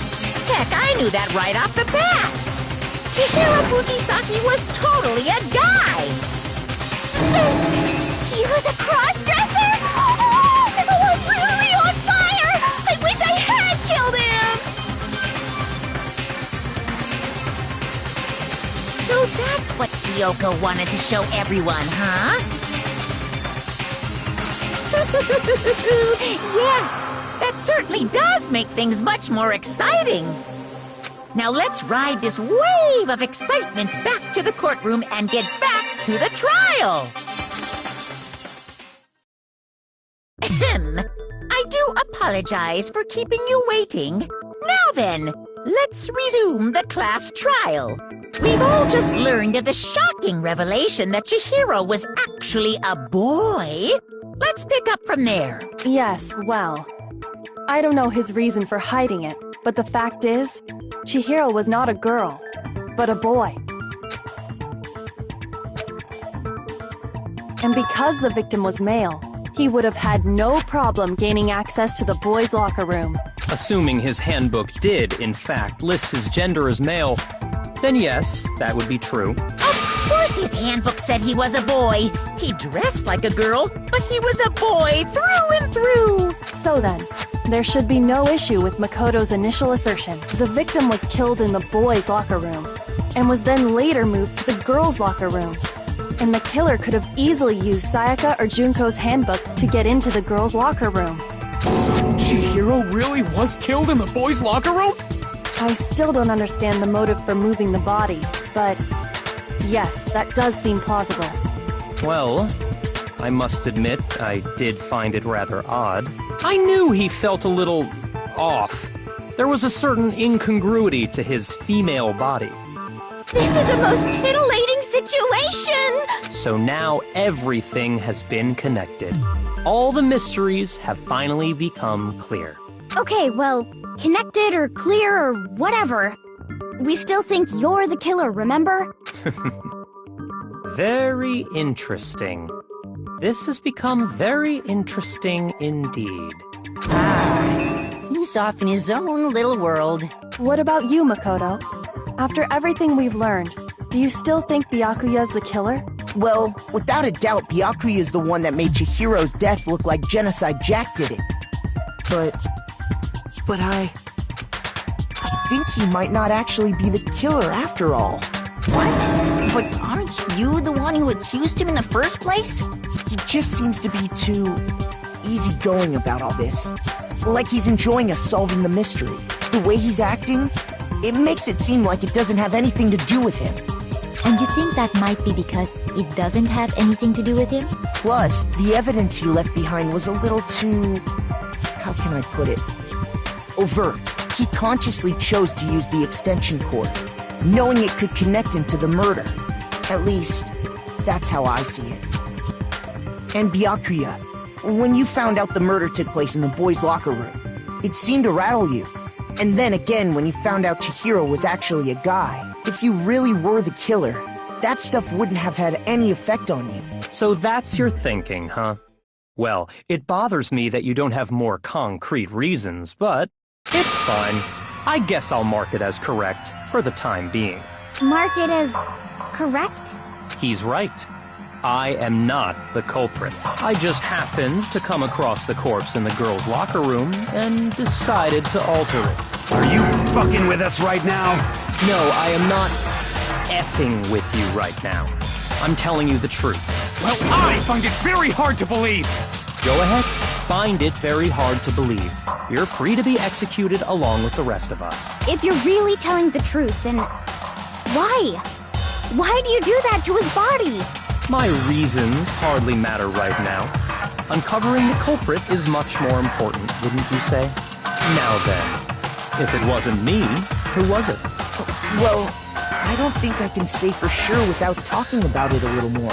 E: Heck, I knew that right off the bat. Chihiro Fujisaki was totally a guy.
B: He was a cross-dresser? Oh, I'm really on fire! I wish I had killed him!
E: So that's what Kyoko wanted to show everyone, huh? Yes, that certainly does make things much more exciting. Now let's ride this wave of excitement back to the courtroom and get back to the trial. Ahem. I do apologize for keeping you waiting. Now then, let's resume the class trial. We've all just learned of the shocking revelation that Chihiro was actually a boy. Let's pick up from there.
F: Yes, well, I don't know his reason for hiding it, but the fact is, Chihiro was not a girl, but a boy. And because the victim was male, he would have had no problem gaining access to the boys' locker room.
D: Assuming his handbook did, in fact, list his gender as male, then yes, that would be true.
E: Of course his handbook said he was a boy. He dressed like a girl, but he was a boy through and through.
F: So then, there should be no issue with Makoto's initial assertion. The victim was killed in the boys' locker room, and was then later moved to the girls' locker room. And the killer could have easily used Sayaka or Junko's handbook to get into the girls' locker room.
H: So Chihiro really was killed in the boys' locker room?
F: I still don't understand the motive for moving the body, but yes, that does seem plausible.
D: Well, I must admit, I did find it rather odd. I knew he felt a little off. There was a certain incongruity to his female body.
B: This is the most titillating situation!
D: So now everything has been connected. All the mysteries have finally become clear.
B: Okay, well, connected or clear or whatever. We still think you're the killer, remember?
D: Very interesting. This has become very interesting indeed.
N: He's off in his own little world.
F: What about you, Makoto? After everything we've learned, do you still think Byakuya's the killer?
J: Well, without a doubt, Byakuya is the one that made Chihiro's death look like Genocide Jack did it. But I think he might not actually be the killer after all.
N: What? But aren't you the one who accused him in the first place?
J: He just seems to be too easygoing about all this. Like he's enjoying us solving the mystery. The way he's acting, it makes it seem like it doesn't have anything to do with him.
M: And you think that might be because it doesn't have anything to do with him?
J: Plus, the evidence he left behind was a little too... how can I put it? Overt. He consciously chose to use the extension cord, knowing it could connect him to the murder. At least, that's how I see it. And Byakuya, when you found out the murder took place in the boys' locker room, it seemed to rattle you. And then again, when you found out Chihiro was actually a guy, if you really were the killer, that stuff wouldn't have had any effect on you.
D: So that's your thinking, huh? Well, it bothers me that you don't have more concrete reasons, but it's fine. I guess I'll mark it as correct for the time being.
B: Mark it as correct?
D: He's right. I am not the culprit. I just happened to come across the corpse in the girls' locker room and decided to alter it.
K: Are you fucking with us right now?
D: No, I am not effing with you right now. I'm telling you the truth.
O: Well, I find it very hard to believe.
D: Go ahead. Find it very hard to believe. You're free to be executed along with the rest of us.
B: If you're really telling the truth, then why? Why do you do that to his body?
D: My reasons hardly matter right now. Uncovering the culprit is much more important, wouldn't you say? Now then, if it wasn't me, who was it?
J: Well, I don't think I can say for sure without talking about it a little more.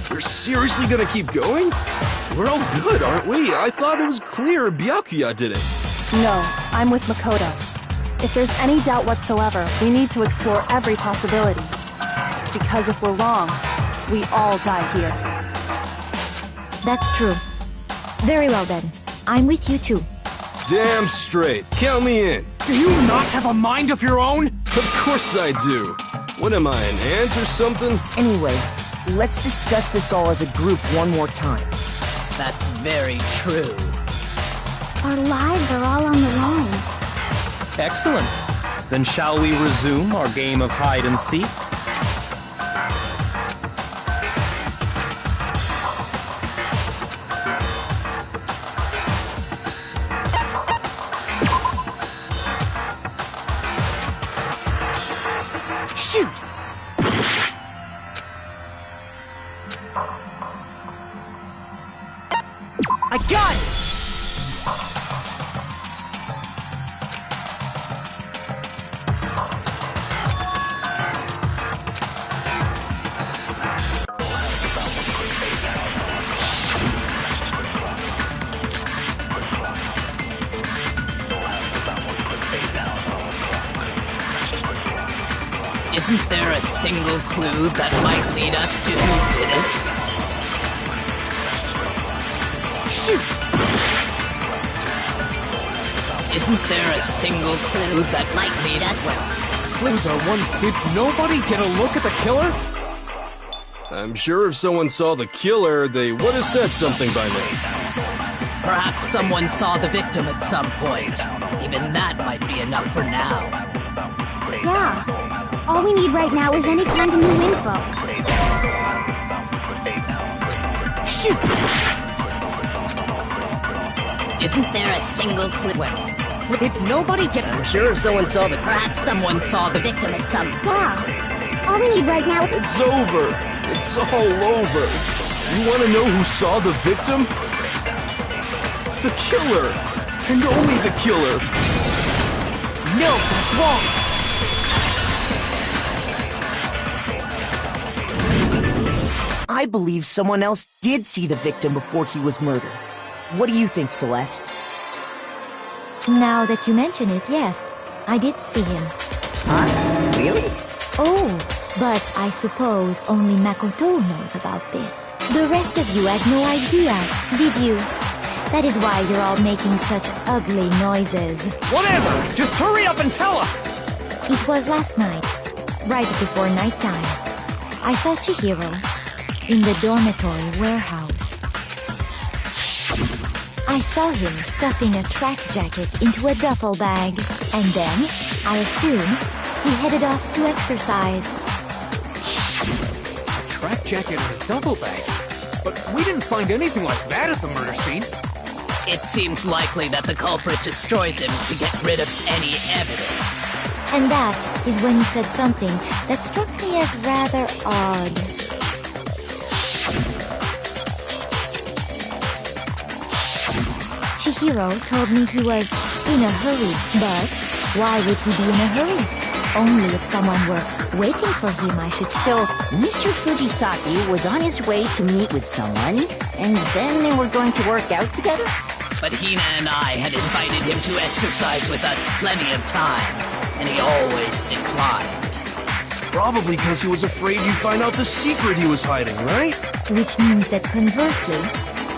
I: You're seriously gonna keep going? We're all good, aren't we? I thought it was clear Byakuya did it.
F: No, I'm with Makoto. If there's any doubt whatsoever, we need to explore every possibility. Because if we're wrong, we all die here.
M: That's true. Very well then. I'm with you too.
I: Damn straight. Count me in.
O: Do you not have a mind of your own?
I: Of course I do. What am I, an ant or something?
J: Anyway, let's discuss this all as a group one more time.
G: That's very true.
B: Our lives are all on the line.
D: Excellent. Then shall we resume our game of hide and seek?
J: Shoot! I got it!
G: Isn't there a single clue that might lead us to who did it?
J: Shoot!
G: Isn't there a single clue that might lead us? Well,
H: Clues are one. Did nobody get a look at the killer?
I: I'm sure if someone saw the killer, they would have said something by now.
G: perhaps someone saw the victim at some point. Even that might be enough for now.
B: Yeah. All we need right now is any kind of new info.
J: Shoot!
N: Isn't there a single clue?
G: Well, did nobody get...
N: I'm sure if someone saw the...
G: Perhaps someone saw the victim at some...
B: Yeah. All we need right now...
I: It's over. It's all over. You want to know who saw the victim? The killer. And only the killer.
J: No, that's wrong. I believe someone else did see the victim before he was murdered. What do you think, Celeste?
M: Now that you mention it, yes, I did see him.
N: Really?
M: Oh, But I suppose only Makoto knows about this. The rest of you had no idea, did you? That is why you're all making such ugly noises.
O: Whatever! Just hurry up and tell us!
M: It was last night, right before nighttime. I saw Chihiro in the dormitory warehouse. I saw him stuffing a track jacket into a duffel bag, and then, I assume, he headed off to exercise.
H: A track jacket and a duffel bag? But we didn't find anything like that at the murder scene.
G: It seems likely that the culprit destroyed them to get rid of any evidence.
M: And that is when he said something that struck me as rather odd. Chihiro told me he was in a hurry, but why would he be in a hurry? Only if someone were waiting for him, I should.
N: So, Mr. Fujisaki was on his way to meet with someone, and then they were going to work out together?
G: But Hina and I had invited him to exercise with us plenty of times, and he always declined.
I: Probably because he was afraid you'd find out the secret he was hiding, right?
M: Which means that conversely,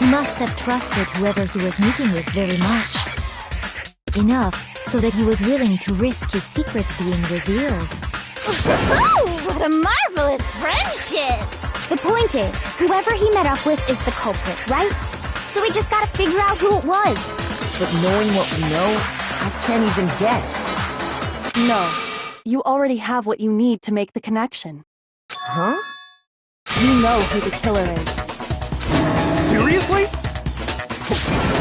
M: he must have trusted whoever he was meeting with very much. Enough so that he was willing to risk his secret being revealed.
B: What a marvelous friendship!
M: The point is, whoever he met up with is the culprit, right? So we just gotta figure out who it was.
J: But knowing what we know, I can't even guess.
F: No. You already have what you need to make the connection.
J: Huh?
F: You know who the killer is.
O: Seriously?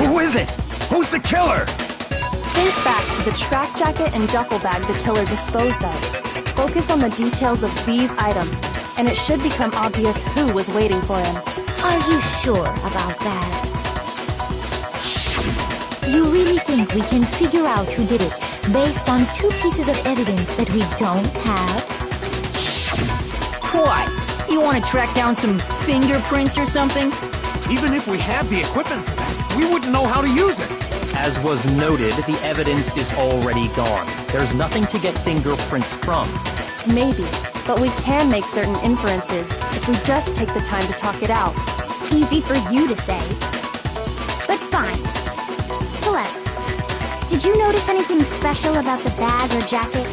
K: Who is it? Who's the killer?
F: Think back to the track jacket and duffel bag the killer disposed of. Focus on the details of these items, and it should become obvious who was waiting for him.
M: Are you sure about that? You really think we can figure out who did it based on two pieces of evidence that we don't have?
N: Why? You want to track down some fingerprints or something?
O: Even if we had the equipment for that, we wouldn't know how to use it.
D: As was noted, the evidence is already gone. There's nothing to get fingerprints from.
F: Maybe, but we can make certain inferences if we just take the time to talk it out.
B: Easy for you to say. But fine. Celeste, did you notice anything special about the bag or jacket?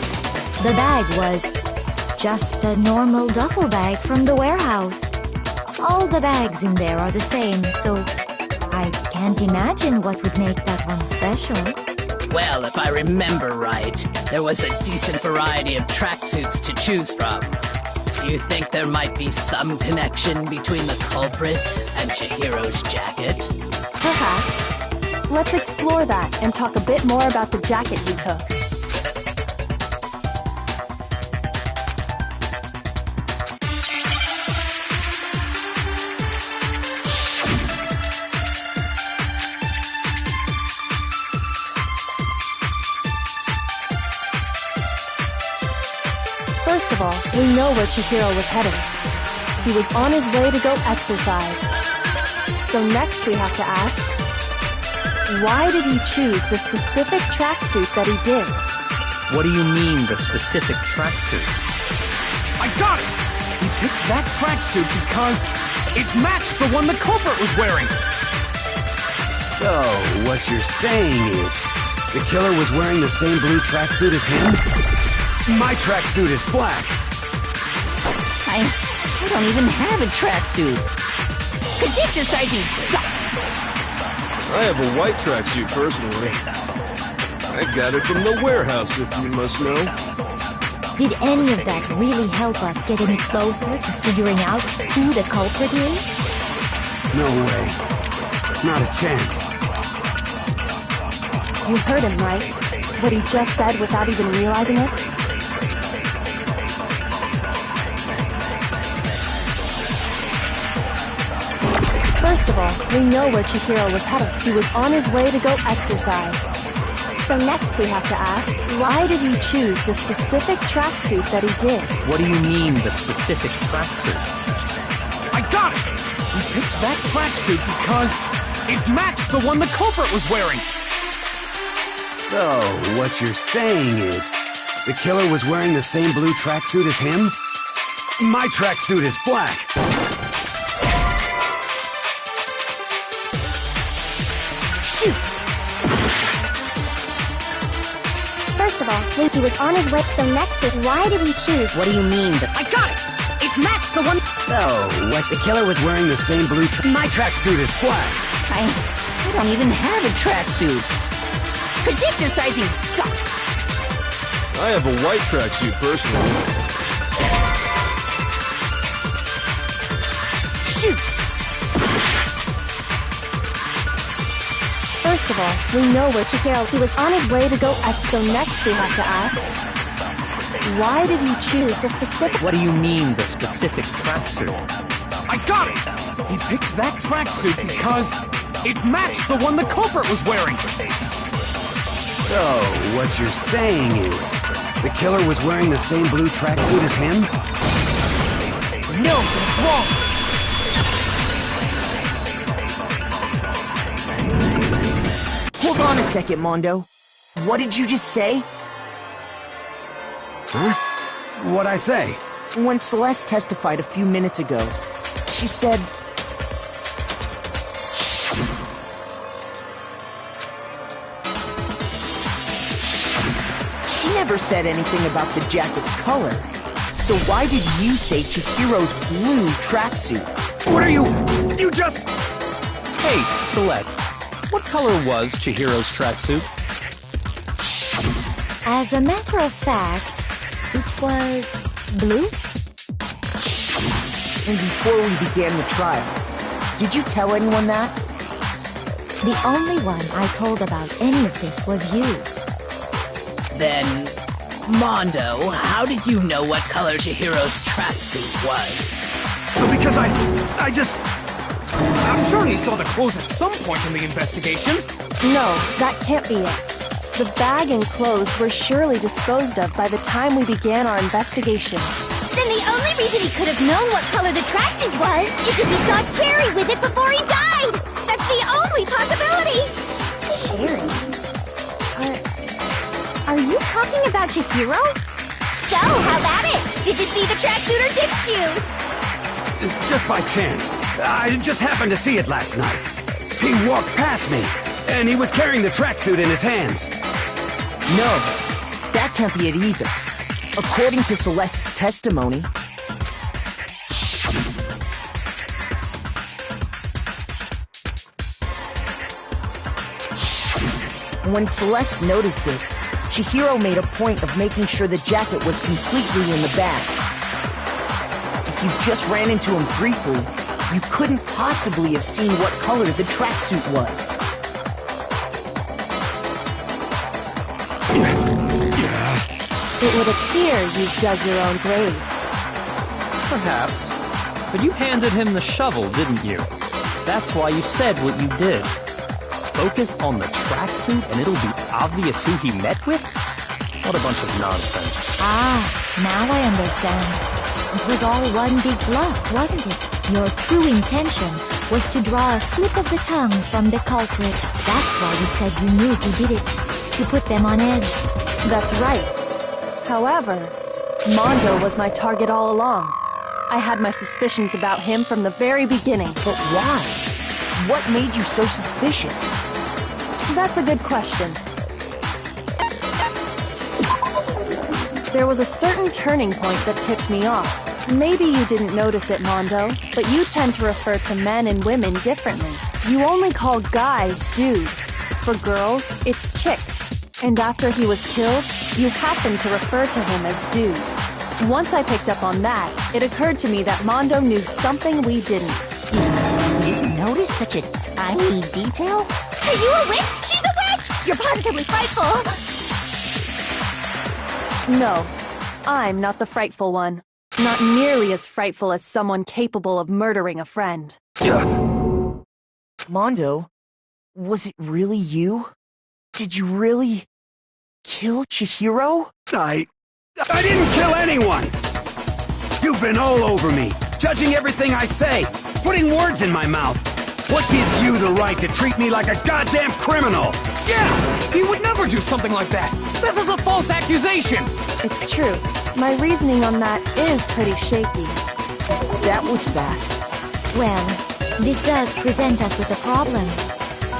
M: The bag was just a normal duffel bag from the warehouse. All the bags in there are the same, so I can't imagine what would make that one special.
G: Well, if I remember right, there was a decent variety of tracksuits to choose from. Do you think there might be some connection between the culprit and Chihiro's jacket?
F: Perhaps. Let's explore that and talk a bit more about the jacket he took. First of all, we know where Chihiro was heading. He was on his way to go exercise. So next we have to ask, why did he choose the specific tracksuit that he did?
D: What do you mean, the specific tracksuit?
O: I got it! He picked that tracksuit because it matched the one the culprit was wearing.
K: So, what you're saying is, the killer was wearing the same blue tracksuit as him? My tracksuit is black.
N: I don't even have a tracksuit. Cause exercising sucks.
I: I have a white tracksuit personally. I got it from the warehouse, if you must know.
M: Did any of that really help us get any closer to figuring out who the culprit is?
K: No way. Not a chance.
F: You heard him, right? What he just said without even realizing it? First of all, we know where Chihiro was headed. He was on his way to go exercise. So next we have to ask, why did he choose the specific tracksuit that he did?
D: What do you mean, the specific tracksuit?
O: I got it! He picked that tracksuit because it matched the one the culprit was wearing.
K: So, what you're saying is, the killer was wearing the same blue tracksuit as him? My tracksuit is black.
B: Shoot! First of all, Blinky was on his way, so next bit, why did we choose?
N: What do you mean?
G: I got it! It matched the one...
K: So, what? The killer was wearing the same blue My tracksuit is black.
N: I don't even have a tracksuit. Cause exercising sucks.
I: I have a white tracksuit, personally.
B: Shoot! First of all, we know where Chihiro, he was on his way to go up, so next we have to ask, why did he choose the specific...
D: What do you mean, the specific tracksuit?
O: I got it! He picked that tracksuit because it matched the one the culprit was wearing.
K: So, what you're saying is, the killer was wearing the same blue tracksuit as him?
J: No, that's wrong. Hold on a second, Mondo. What did you just say?
K: Huh? What'd I say?
J: When Celeste testified a few minutes ago, she said... She never said anything about the jacket's color. So why did you say Chihiro's blue tracksuit?
K: What are you... You just...
D: Hey, Celeste. What color was Chihiro's tracksuit?
M: As a matter of fact, it was blue?
J: And before we began the trial, did you tell anyone that?
M: The only one I told about any of this was you.
G: Then, Mondo, how did you know what color Chihiro's tracksuit was?
K: Because I just...
O: I'm sure he saw the clothes at some point in the investigation.
F: No, that can't be it. The bag and clothes were surely disposed of by the time we began our investigation.
B: Then the only reason he could have known what color the tracksuit was is if he saw Cherry with it before he died! That's the only possibility! Cherry? Are you talking about Chihiro? So, how about it? Did you see the tracksuit or didn't you?
K: Just by chance. I just happened to see it last night. He walked past me, and he was carrying the tracksuit in his hands.
J: No, that can't be it either. According to Celeste's testimony... When Celeste noticed it, Chihiro made a point of making sure the jacket was completely in the bag. If you just ran into him briefly, you couldn't possibly have seen what color the tracksuit was.
F: It would appear you've dug your own grave.
D: Perhaps. But you handed him the shovel, didn't you? That's why you said what you did. Focus on the tracksuit and it'll be obvious who he met with? What a bunch of nonsense.
M: Ah, now I understand. It was all one big bluff, wasn't it? Your true intention was to draw a slip of the tongue from the culprit. That's why you said you knew he did it. To put them on edge.
F: That's right. However, Mondo was my target all along. I had my suspicions about him from the very beginning.
J: But why? What made you so suspicious?
F: That's a good question. There was a certain turning point that tipped me off. Maybe you didn't notice it, Mondo, but you tend to refer to men and women differently. You only call guys dude. For girls, it's chick. And after he was killed, you happened to refer to him as dude. Once I picked up on that, it occurred to me that Mondo knew something we didn't.
N: You didn't notice such a tiny detail?
B: Are you a witch? She's a witch! You're positively frightful!
F: No, I'm not the frightful one. Not nearly as frightful as someone capable of murdering a friend.
J: Mondo, was it really you? Did you really kill Chihiro?
K: I didn't kill anyone! You've been all over me, judging everything I say, putting words in my mouth. What gives you the right to treat me like a goddamn criminal?
O: Yeah! He would never do something like that! This is a false accusation!
F: It's true. My reasoning on that is pretty shaky.
J: That was fast.
M: Well, this does present us with a problem.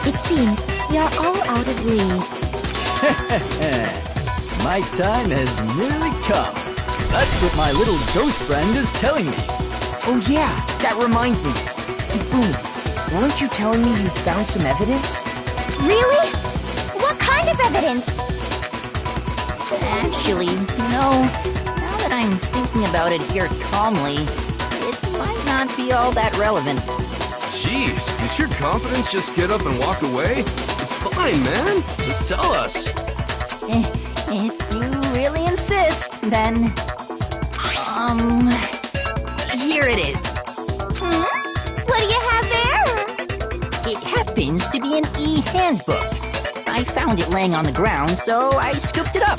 M: It seems we are all out of leads.
P: My time has nearly come. That's what my little ghost friend is telling me.
J: Oh yeah, that reminds me. Hifumi, weren't you telling me you'd found some evidence?
B: Really? What kind of evidence?
N: Actually, now that I'm thinking about it here calmly, it might not be all that relevant.
I: Jeez, does your confidence just get up and walk away? It's fine, man. Just tell us.
N: If you really insist, then... here it is.
B: What do you have there?
N: It happens to be an e-handbook. I found it laying on the ground, so I scooped it up.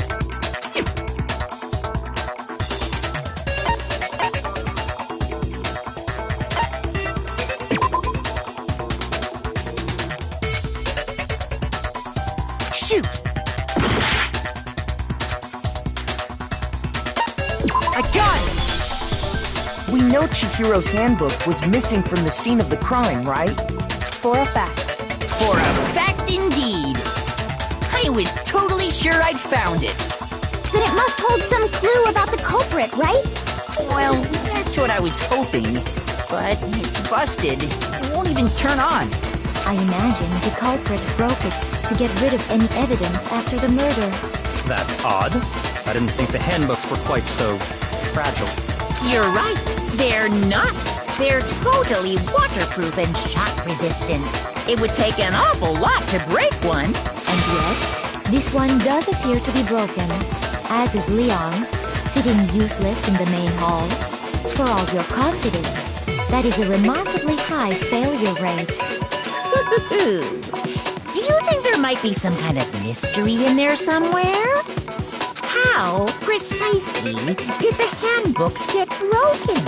N: Shoot!
J: I got it! We know Chihiro's handbook was missing from the scene of the crime, right?
F: For a fact.
N: For a fact indeed. I was totally sure I'd found it.
B: Then it must hold some clue about the culprit, right?
N: Well, that's what I was hoping. But it's busted. It won't even turn on.
M: I imagine the culprit broke it to get rid of any evidence after the murder.
D: That's odd. I didn't think the handbooks were quite so fragile.
E: You're right. They're not. They're totally waterproof and shock resistant. It would take an awful lot to break one.
M: And yet, this one does appear to be broken, as is Leon's, sitting useless in the main hall. For all your confidence, that is a remarkably high failure rate.
E: Do you think there might be some kind of mystery in there somewhere? How precisely did the handbooks get broken?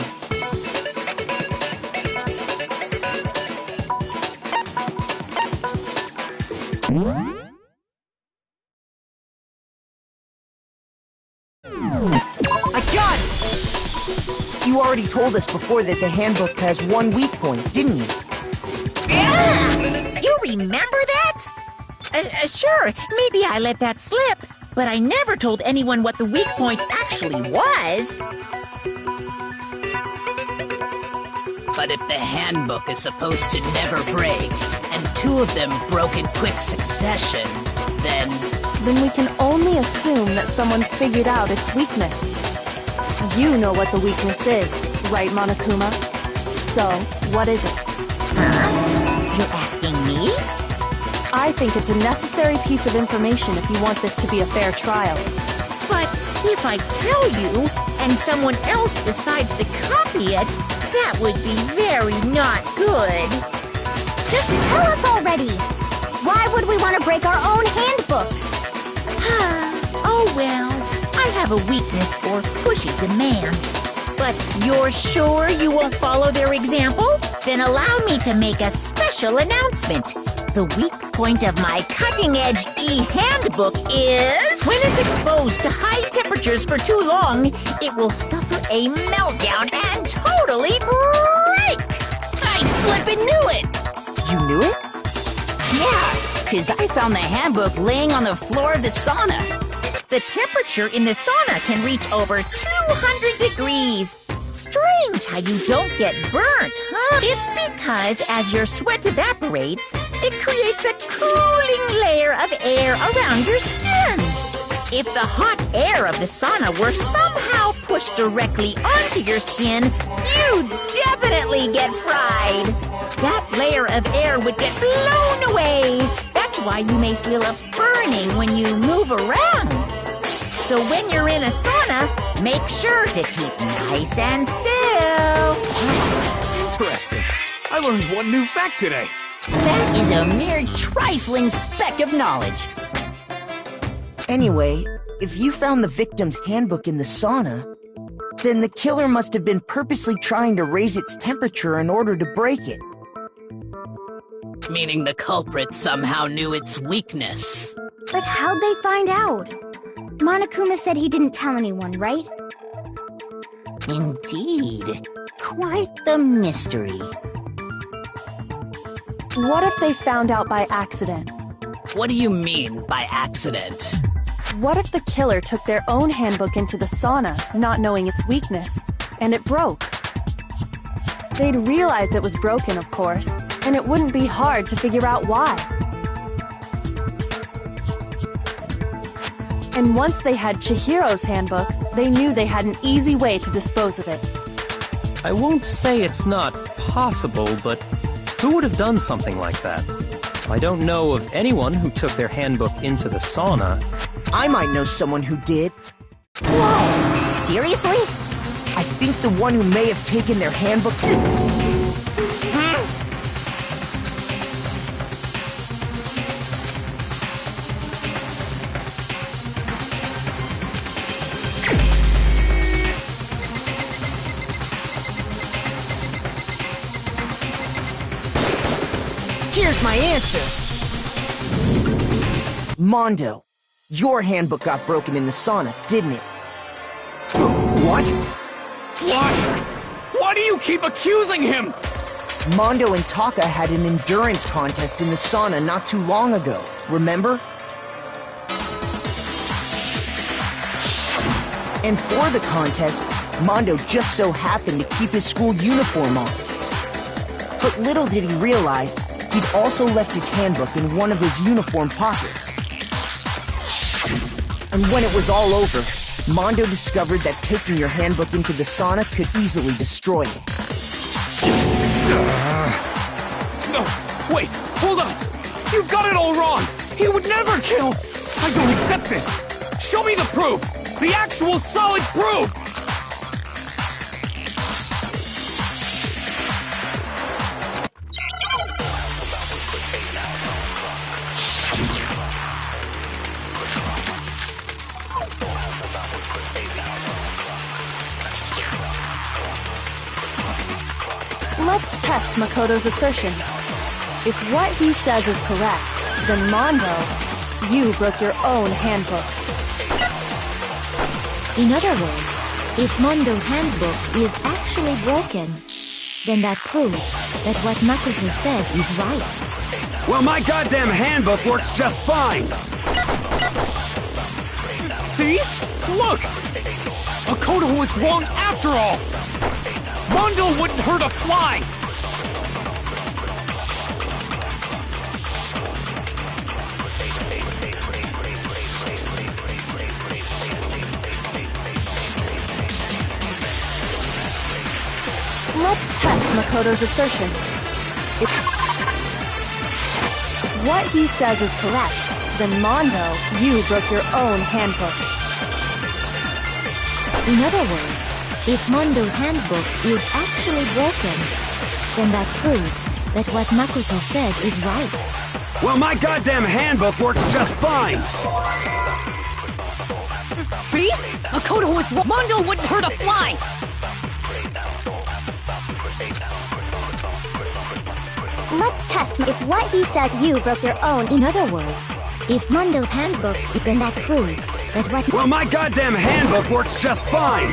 J: I got it! You already told us before that the handbook has one weak point, didn't you?
E: Yeah! You remember that? Sure, maybe I let that slip, but I never told anyone what the weak point actually was.
G: But if the handbook is supposed to never break, and two of them broke in quick succession, then
F: we can only assume that someone's figured out its weakness. You know what the weakness is, right, Monokuma? So, what is it?
E: You're asking me?
F: I think it's a necessary piece of information if you want this to be a fair trial.
E: But if I tell you, and someone else decides to copy it, that would be very not good.
B: Just tell us already! Why would we want to break our own handbooks?
E: Oh well, I have a weakness for pushy demands. But you're sure you won't follow their example? Then allow me to make a special announcement. The weak point of my cutting-edge e-handbook is when it's exposed to high temperatures for too long, it will suffer a meltdown and totally break!
N: I flippin' knew it!
J: You knew it?
N: Yeah, because I found the handbook laying on the floor of the sauna.
E: The temperature in the sauna can reach over 200 degrees. Strange how you don't get burnt, huh? It's because as your sweat evaporates, it creates a cooling layer of air around your skin. If the hot air of the sauna were somehow pushed directly onto your skin, you'd definitely get fried. That layer of air would get blown away. That's why you may feel a burning when you move around. So when you're in a sauna, make sure to keep nice and still.
O: Interesting. I learned one new fact today.
N: That is a mere trifling speck of knowledge.
J: Anyway, if you found the victim's handbook in the sauna, then the killer must have been purposely trying to raise its temperature in order to break it.
G: meaning the culprit somehow knew its weakness.
B: But how'd they find out? Monokuma said he didn't tell anyone, right?
N: Indeed. Quite the mystery.
F: What if they found out by accident?
G: What do you mean by accident?
F: What if the killer took their own handbook into the sauna, not knowing its weakness, and it broke? They'd realize it was broken, of course, and it wouldn't be hard to figure out why. And once they had Chihiro's handbook, they knew they had an easy way to dispose of it.
D: I won't say it's not possible, but who would have done something like that? I don't know of anyone who took their handbook into the sauna.
J: I might know someone who did.
N: Whoa! Seriously?
J: I think the one who may have taken their handbook... Here's my answer! Mondo, your handbook got broken in the sauna, didn't it?
O: What? Why? Why do you keep accusing him?
J: Mondo and Taka had an endurance contest in the sauna not too long ago, remember? And for the contest, Mondo just so happened to keep his school uniform on. But little did he realize, he'd also left his handbook in one of his uniform pockets. And when it was all over, Mondo discovered that taking your handbook into the sauna could easily destroy it.
O: No, wait, hold on! You've got it all wrong! He would never kill! I don't accept this! Show me the proof! The actual solid proof!
F: Let's test Makoto's assertion. If what he says is correct, then Mondo, you broke your own handbook.
M: In other words, if Mondo's handbook is actually broken, then that proves that what Makoto said is right.
K: Well, my goddamn handbook works just fine!
O: See? Look! Makoto was wrong after all! Mondo wouldn't hurt a fly!
F: Let's test Makoto's assertion. If what he says is correct, then Mondo, you broke your own handbook.
M: In other words, if Mondo's handbook is actually broken, then that proves that what Makoto said is right.
K: Well, my goddamn handbook works just fine!
G: See? Makoto was wrong. Mondo wouldn't hurt a fly!
B: Let's test if what he said you broke your own.
M: In other words, if Mondo's handbook, then that proves that what...
K: Well, my goddamn handbook works just fine!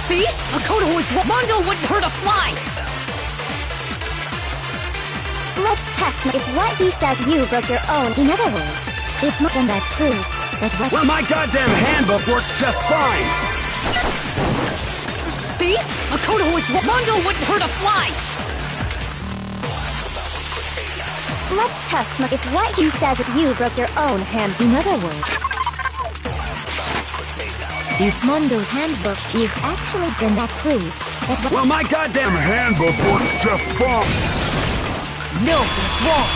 G: See? Makoto was wrong. Mondo wouldn't hurt a fly!
B: Let's test if what he said you broke your own.
M: In other words, if then that proves that what...
K: Well, my goddamn handbook works just fine!
G: See? Makoto was wrong. Mondo wouldn't hurt a fly!
B: Let's test if what he says you broke your own hand.
M: In other words, if Mondo's handbook is actually, then that proves that what...
K: Well, my goddamn handbook works just fine!
J: No, that's wrong!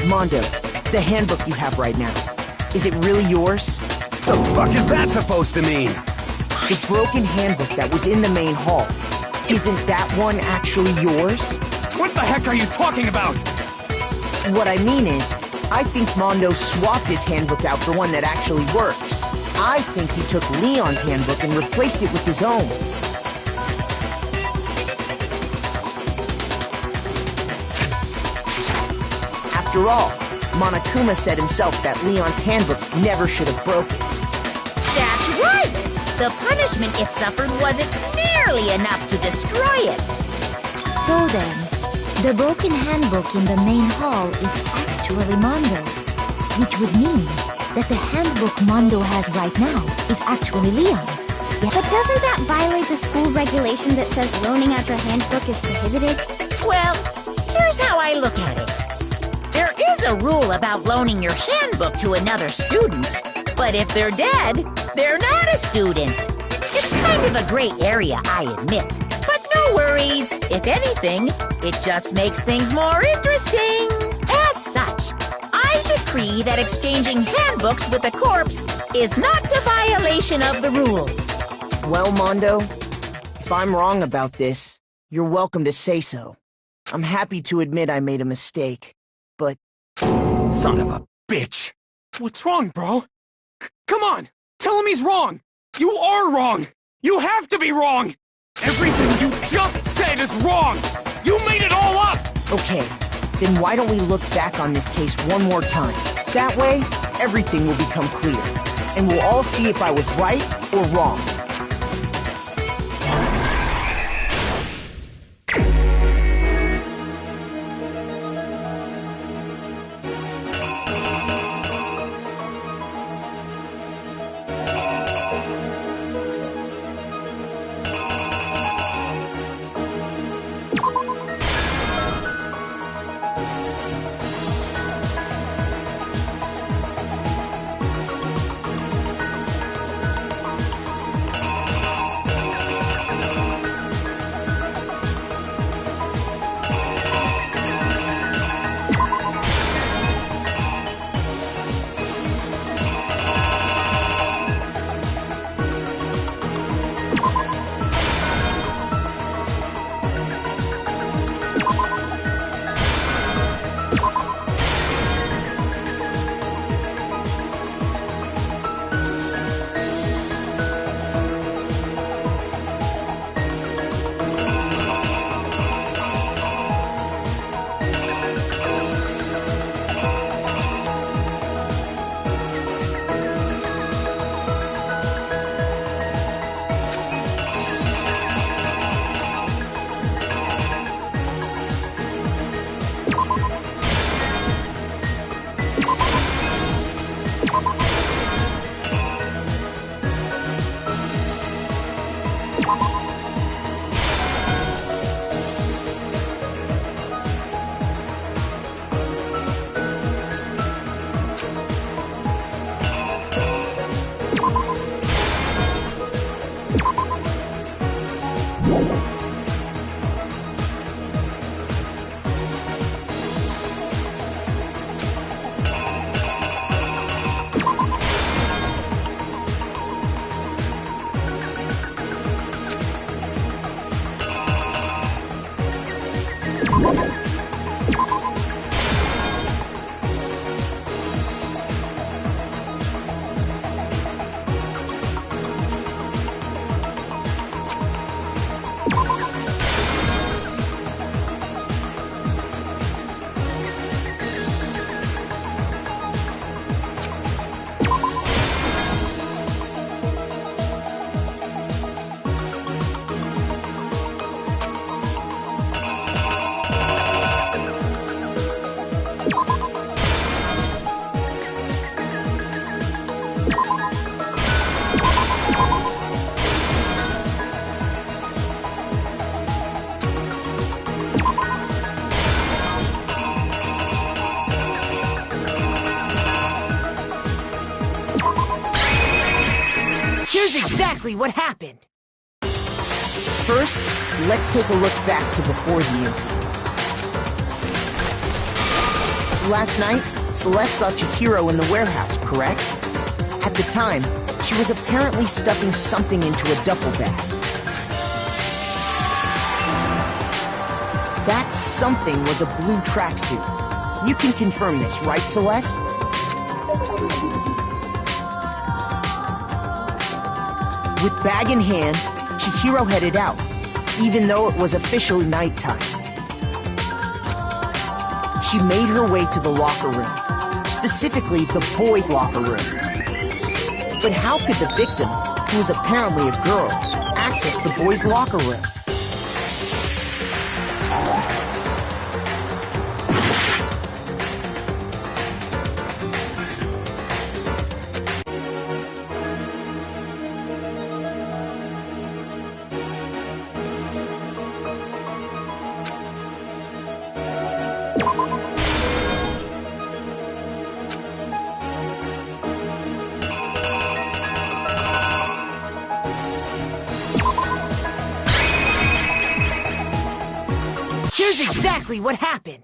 J: Mondo, the handbook you have right now, is it really yours?
K: The fuck is that supposed to mean?
J: The broken handbook that was in the main hall, isn't that one actually yours?
O: What the heck are you talking about?
J: What I mean is, I think Mondo swapped his handbook out for one that actually works. I think he took Leon's handbook and replaced it with his own. After all, Monokuma said himself that Leon's handbook never should have broken.
E: That's right! The punishment it suffered wasn't nearly enough to destroy it.
M: So then, the broken handbook in the main hall is actually Mondo's, which would mean that the handbook Mondo has right now is actually Leon's.
B: But doesn't that violate the school regulation that says loaning out your handbook is prohibited?
E: Well, here's how I look at it. There is a rule about loaning your handbook to another student, but if they're dead, they're not a student. It's kind of a gray area, I admit. But no worries. If anything, it just makes things more interesting. As such, I decree that exchanging handbooks with a corpse is not a violation of the rules.
J: Well, Mondo, if I'm wrong about this, you're welcome to say so. I'm happy to admit I made a mistake, but...
O: Son of a bitch! What's wrong, bro? Come on! Tell him he's wrong! You are wrong! You have to be wrong! Everything you just said is wrong! You made it all up!
J: Okay, then why don't we look back on this case one more time? That way, everything will become clear, and we'll all see if I was right or wrong. Here's exactly what happened. First, let's take a look back to before the incident. Last night, Celeste saw Chihiro in the warehouse, correct? At the time, she was apparently stuffing something into a duffel bag. That something was a blue tracksuit. You can confirm this, right, Celeste? With bag in hand, Chihiro headed out, even though it was officially nighttime. she made her way to the locker room, specifically the boys' locker room. But how could the victim, who was apparently a girl, access the boys' locker room? Here's exactly what happened.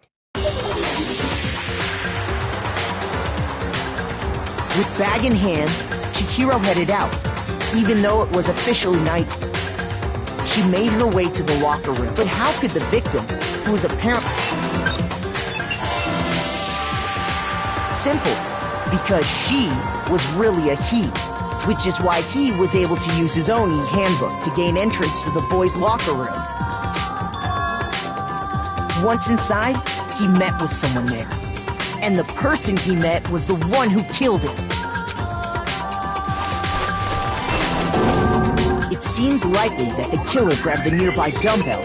J: With bag in hand, Chihiro headed out. Even though it was officially night, she made her way to the locker room. But how could the victim, who was apparently... Simple. Because she was really a he. Which is why he was able to use his own e-handbook to gain entrance to the boys' locker room. Once inside, he met with someone there. And the person he met was the one who killed him. It seems likely that the killer grabbed the nearby dumbbell,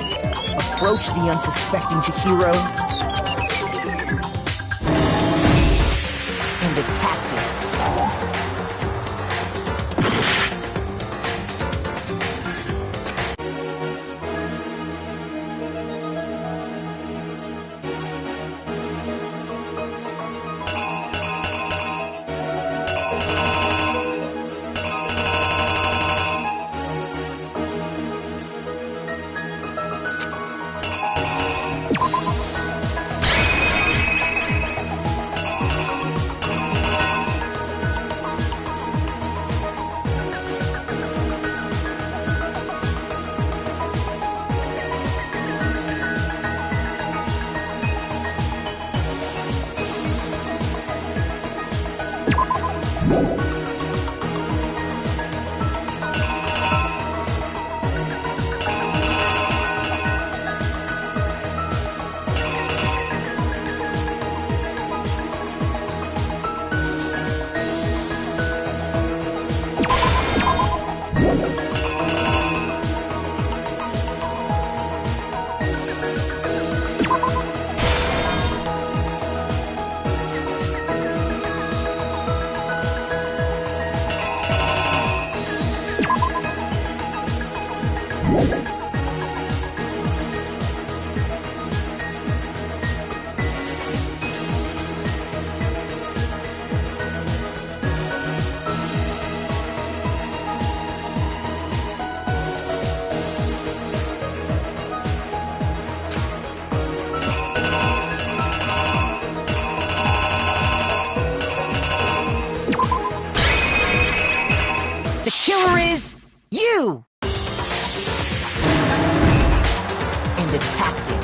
J: approached the unsuspecting Chihiro, and attacked him. The killer is you! And attacked him.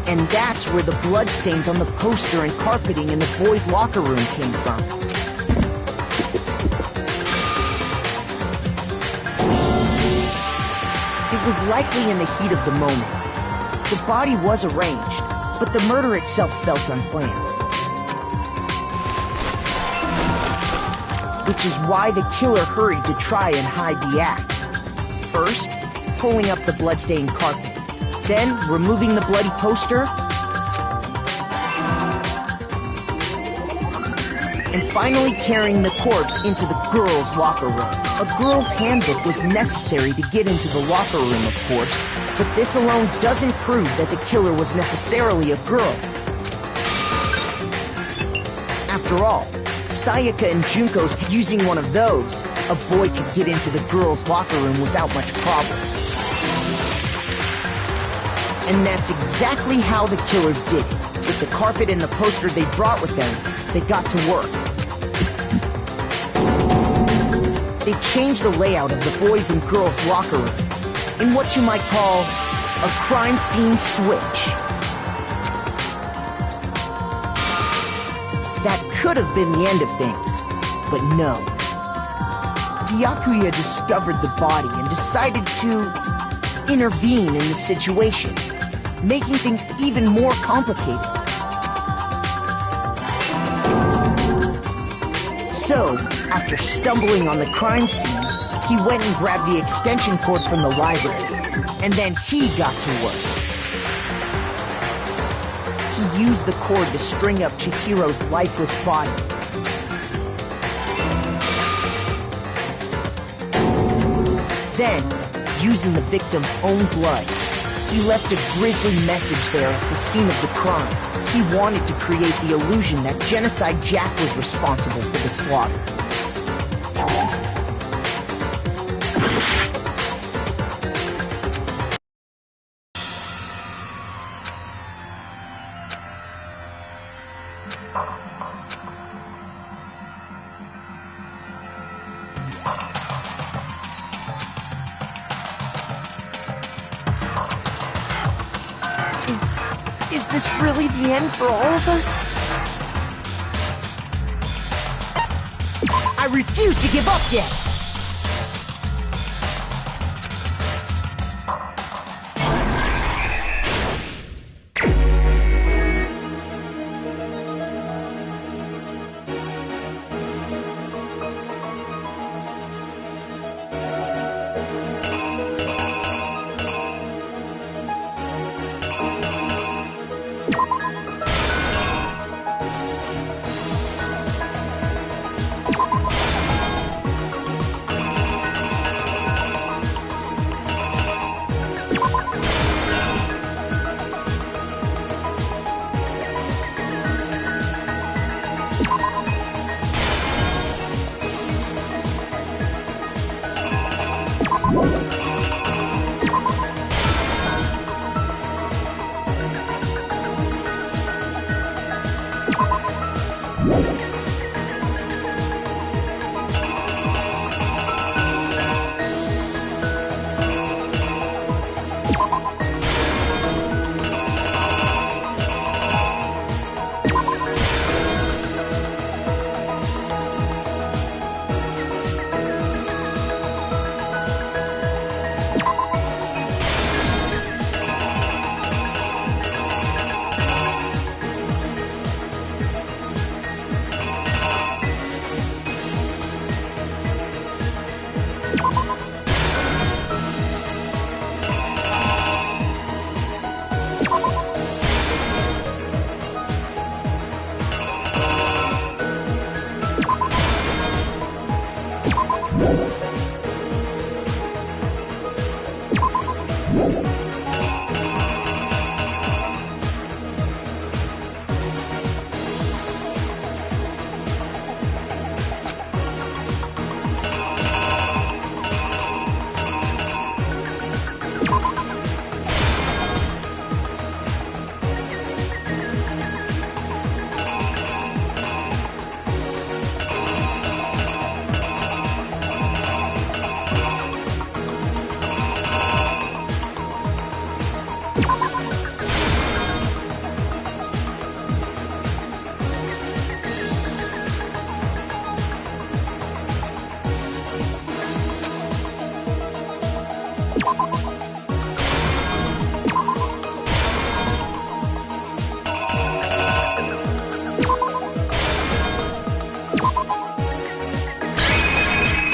J: And that's where the bloodstains on the poster and carpeting in the boys' locker room came from. It was likely in the heat of the moment. The body was arranged, but the murder itself felt unplanned. Which is why the killer hurried to try and hide the act. First, pulling up the bloodstained carpet, then removing the bloody poster, and finally carrying the corpse into the girls' locker room. A girl's handbook was necessary to get into the locker room, of course, but this alone doesn't prove that the killer was necessarily a girl. After all, Sayaka and Junko's using one of those, a boy could get into the girls' locker room without much problem. And that's exactly how the killer did it. With the carpet and the poster they brought with them, they got to work. They changed the layout of the boys' and girls' locker room in what you might call a crime scene switch. That could have been the end of things, but no. Byakuya discovered the body and decided to intervene in the situation. making things even more complicated. So, after stumbling on the crime scene, he went and grabbed the extension cord from the library, and then he got to work. He used the cord to string up Chihiro's lifeless body. Then, using the victim's own blood, he left a grisly message there at the scene of the crime. He wanted to create the illusion that Genocide Jack was responsible for the slaughter. Is this really the end for all of us? I refuse to give up yet!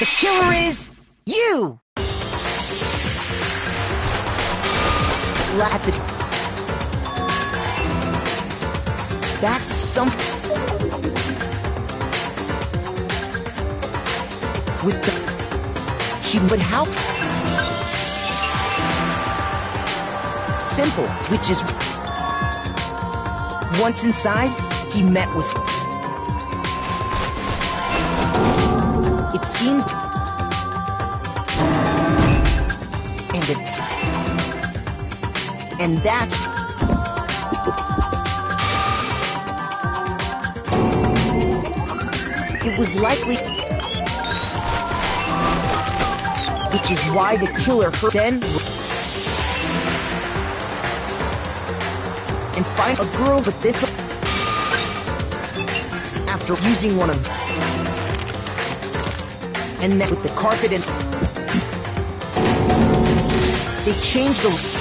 J: The killer is you! That's something. With the... But how? Simple, which is... Once inside, he met with... It seems... And that's... It was likely... Which is why the killer hurt then... And find a girl with this... After using one of... And then with the carpet and... They changed the...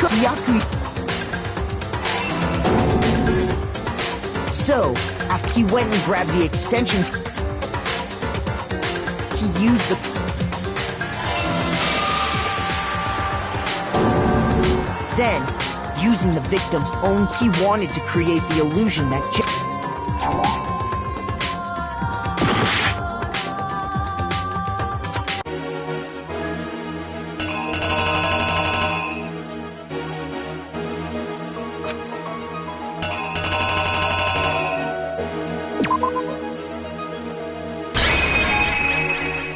J: Byakuya. So, after he went and grabbed the extension, he used the... Then, using the victim's own, he wanted to create the illusion that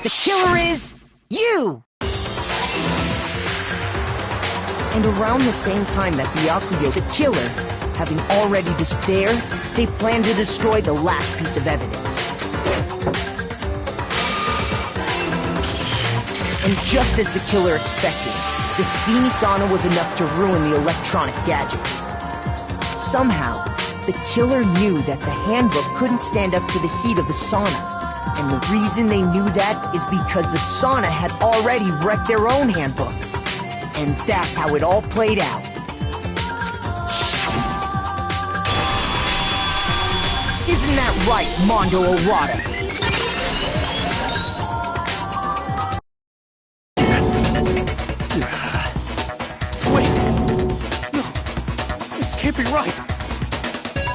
J: the killer is you! And around the same time that Byakuya, the killer, having already despaired, they planned to destroy the last piece of evidence. And just as the killer expected, the steamy sauna was enough to ruin the electronic gadget. Somehow, the killer knew that the handbook couldn't stand up to the heat of the sauna. And the reason they knew that is because the sauna had already wrecked their own handbook. And that's how it all played out. Isn't that right, Mondo Arata?
O: Wait! No, this can't be right.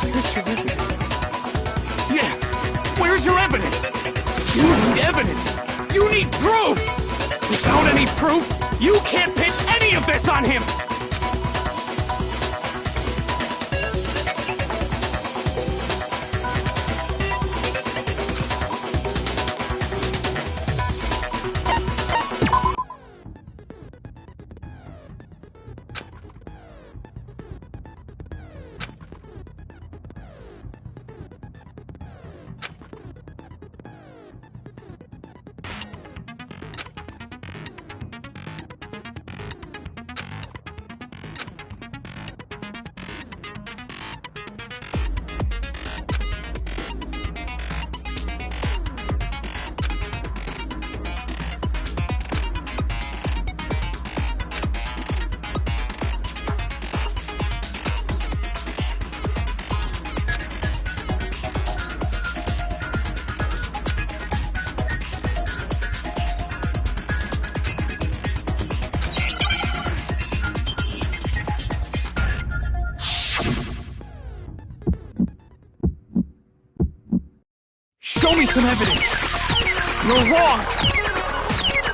O: Where's your evidence? Yeah, where's your evidence? You need evidence! You need proof! Without any proof, you can't pin any of this on him! Show me some evidence! You're wrong!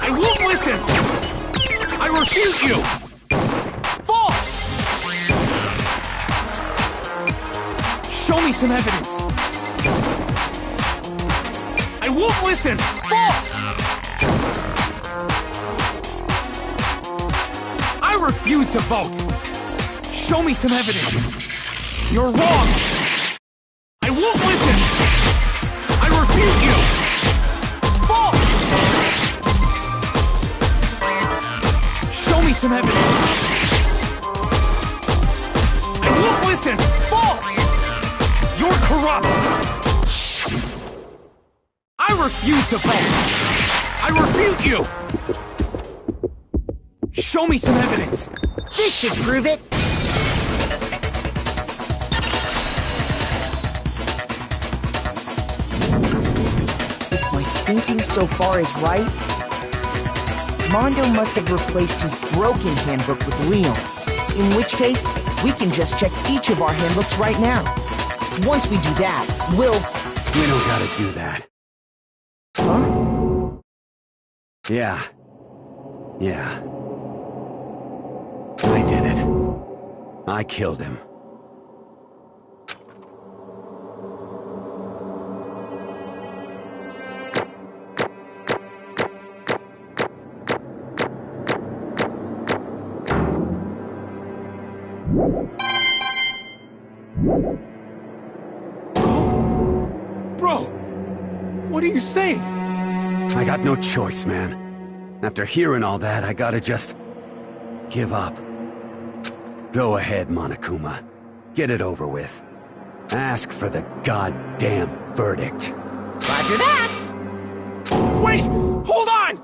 O: I won't listen! I refute you! False! Show me some evidence! I won't listen! False! I refuse to vote! Show me some evidence! You're wrong! I won't listen! I refute you! False! Show me some evidence! I won't listen! False! You're corrupt! I refuse to vote! I refute you! Show me some evidence!
J: This should prove it! Thinking so far is right, Mondo must have replaced his broken handbook with Leon's. In which case, we can just check each of our handbooks right now. Once we do that, we'll...
K: We don't gotta do that.
J: Huh?
K: Yeah. I did it. I killed him.
O: Bro! What are you saying?
K: I got no choice, man. After hearing all that, I gotta just... give up. Go ahead, Monokuma. Get it over with. Ask for the goddamn verdict.
E: Roger that!
O: Wait! Hold on!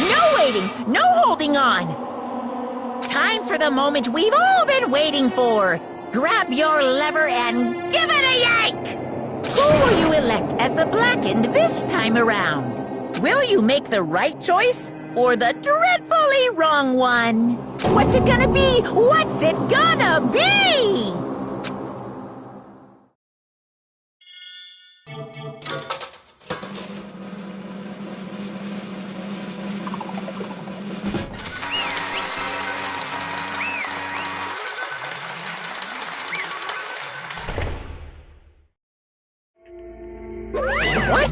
E: No waiting! No holding on! time for the moment we've all been waiting for. Grab your lever and give it a yank! Who will you elect as the Blackened this time around? Will you make the right choice or the dreadfully wrong one? What's it gonna be? What's it gonna be? What?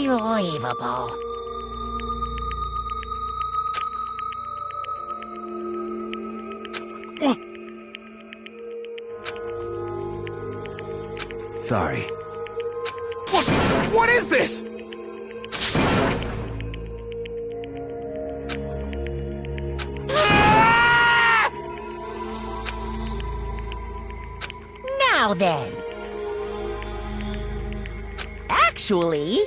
E: Unbelievable.
K: Sorry.
O: What is this?
E: Now then. Actually...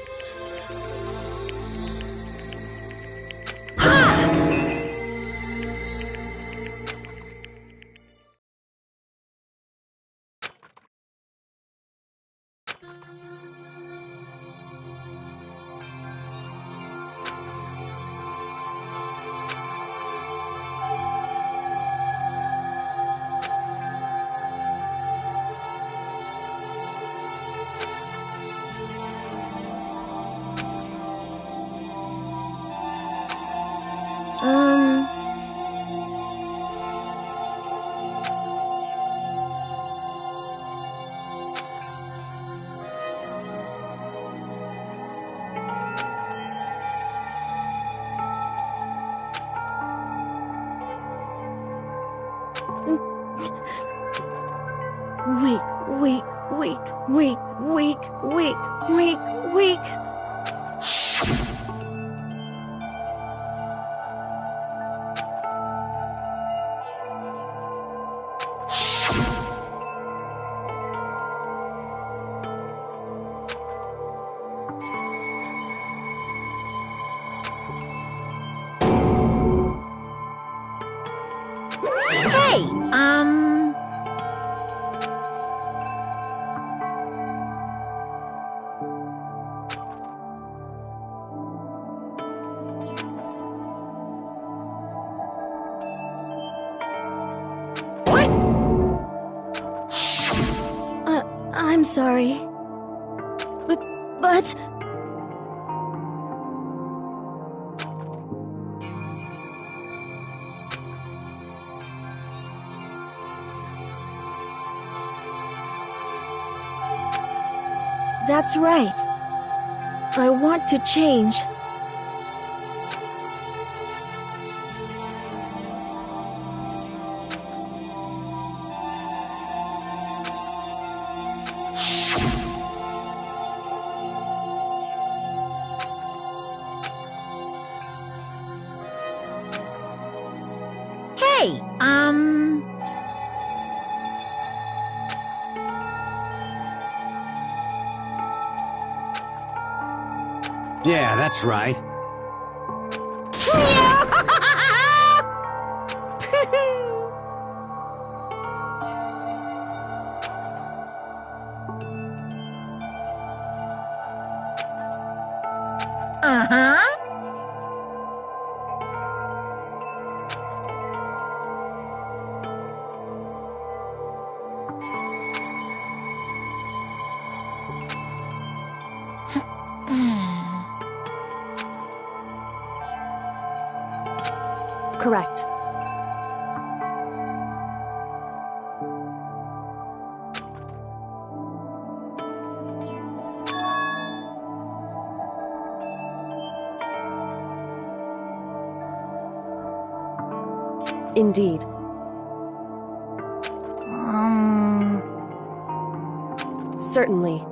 E: Weak. Hey,
A: I'm sorry. But... That's right. I want to change.
E: Hey,
K: Yeah, that's right.
E: Uh-huh.
F: Correct. Indeed. Certainly.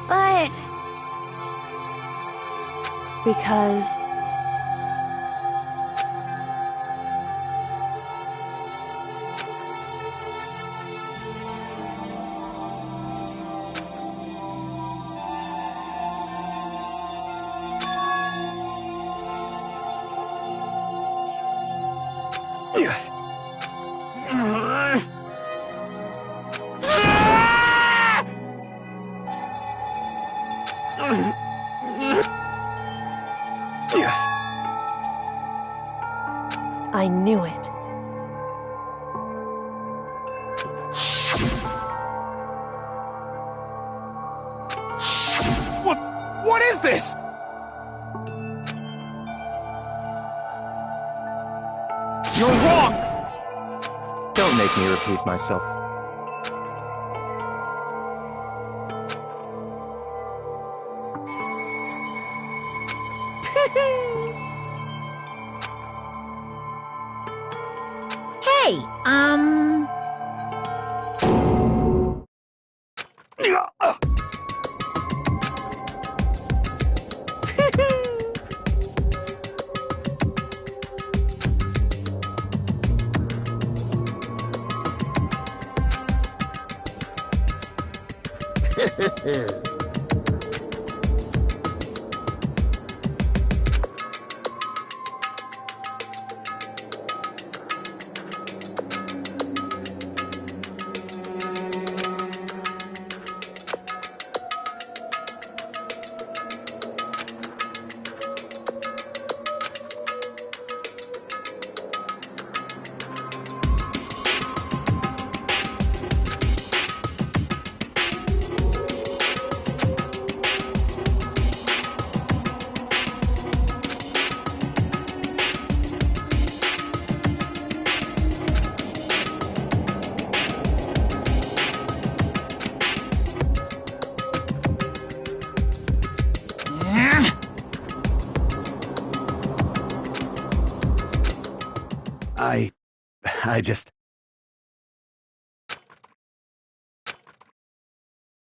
B: But...
F: Because... I knew it.
O: What is this? You're wrong!
D: Don't make me repeat myself.
E: Hey,
K: I just...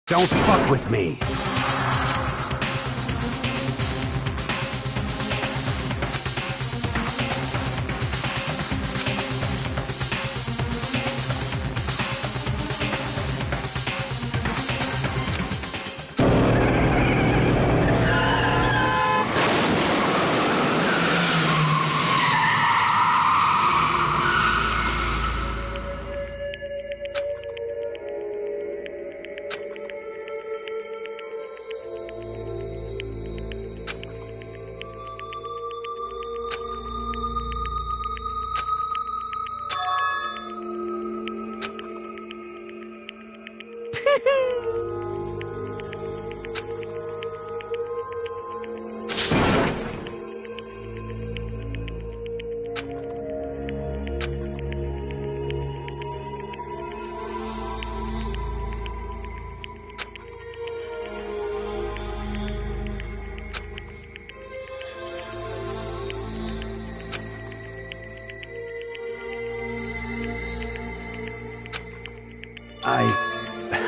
K: Don't fuck with me!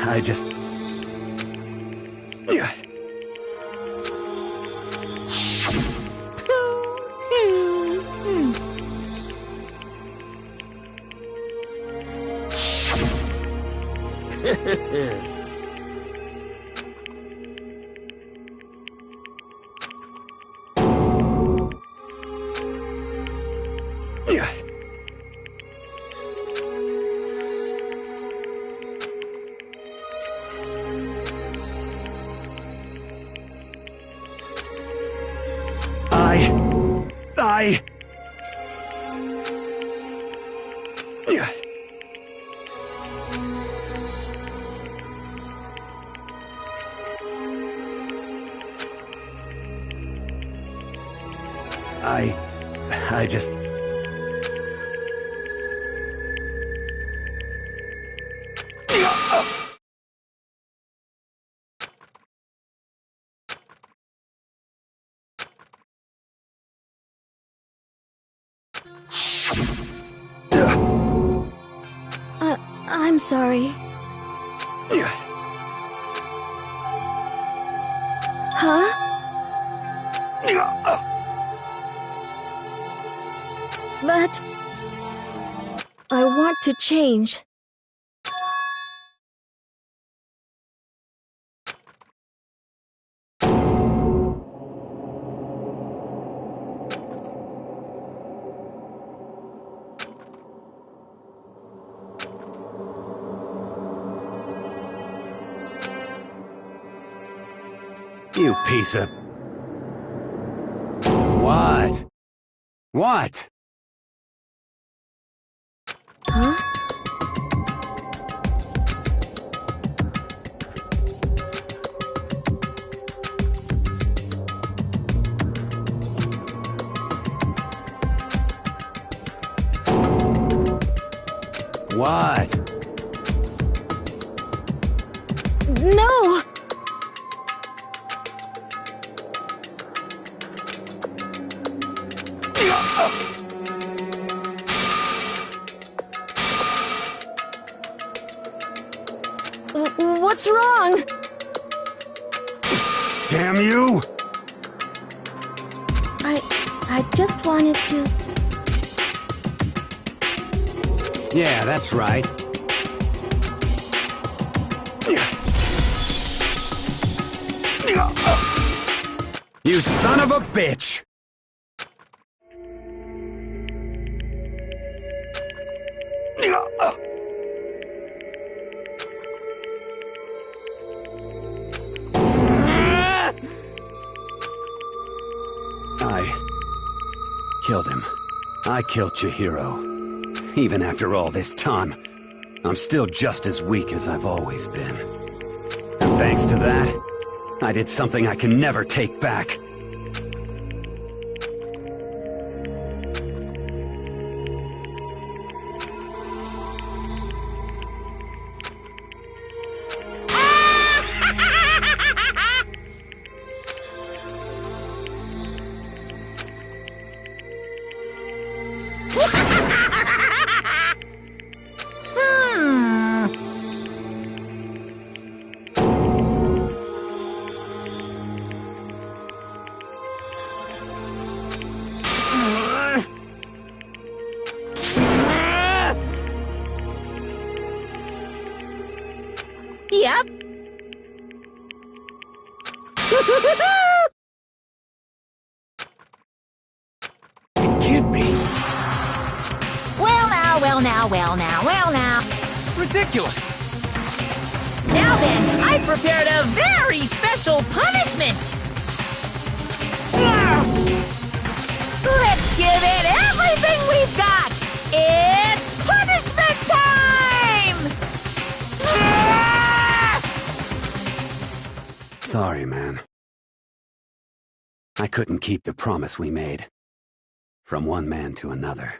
K: I just... Yeah. Yeah. Yeah. I just...
A: I'm sorry. Huh? But... I want to change.
K: You piece of... What? What? What?
A: No! What's wrong?
K: Damn you!
A: I just wanted to...
K: Yeah, that's right. You son of a bitch! I killed him. I killed Chihiro. Even after all this time, I'm still just as weak as I've always been. And thanks to that, I did something I can never take back.
E: Yep.
O: It can't be.
E: Well now, well now, well now, well now.
O: Ridiculous.
E: Now then, I prepared a very special punishment. Let's give it everything we've got. It's punishment time!
K: Sorry, man. I couldn't keep the promise we made. From one man to another.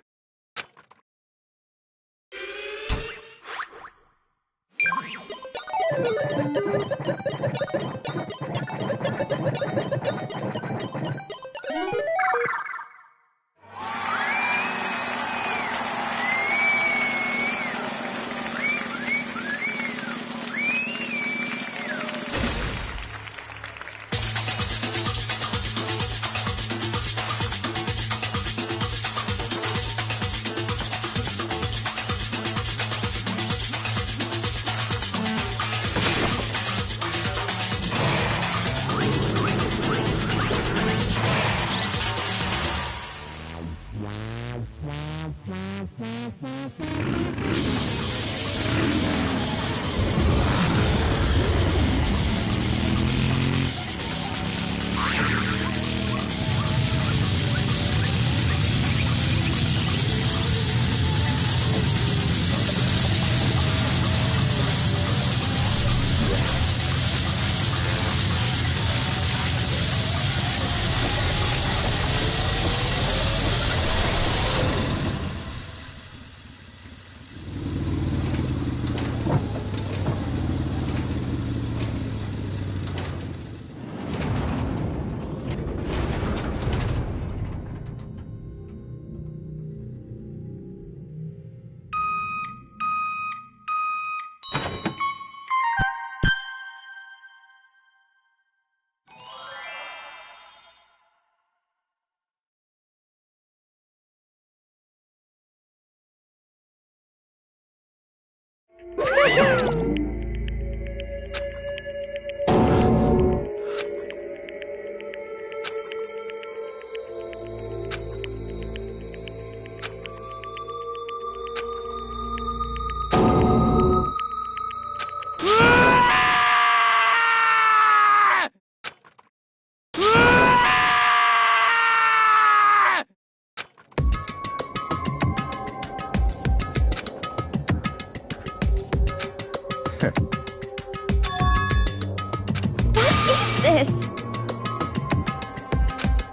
B: This.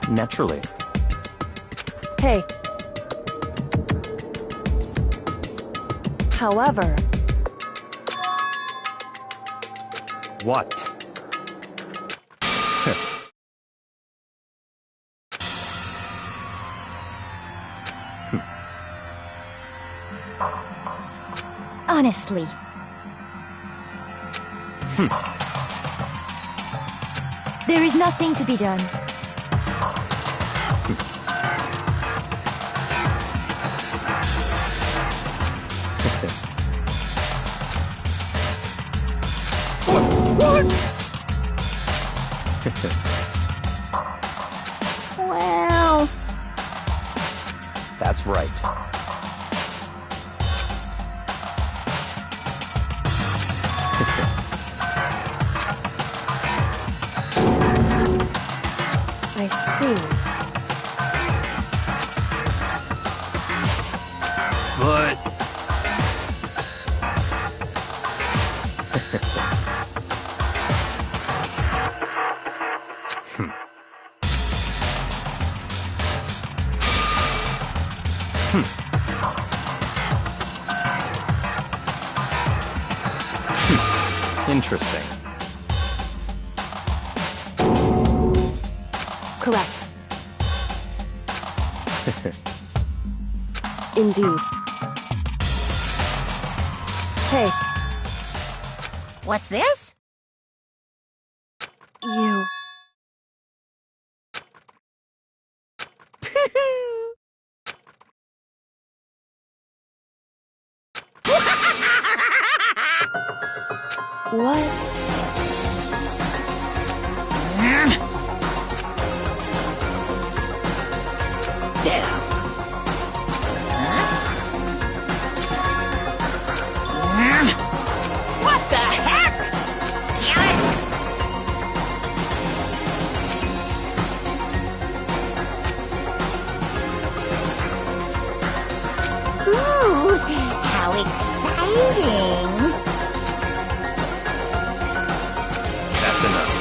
D: Naturally.
F: Hey. However...
D: What?
M: Honestly. There is nothing to be done.
K: What?
N: Well...
D: That's right.
F: I see.
K: But...
D: Interesting.
F: Correct. Indeed. Hey,
E: What's this?
F: you... What?
G: Damn.
E: What the heck? Damn it! Ooh, how exciting!
D: That's enough.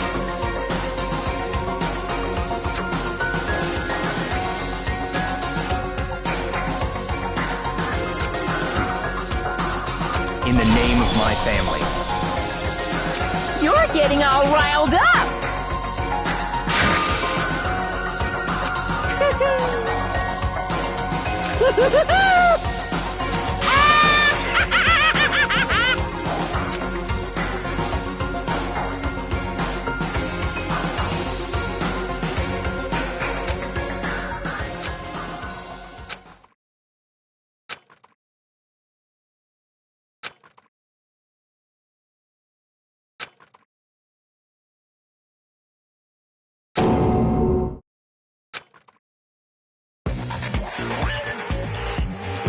D: In the name of my family.
E: You're getting all riled up!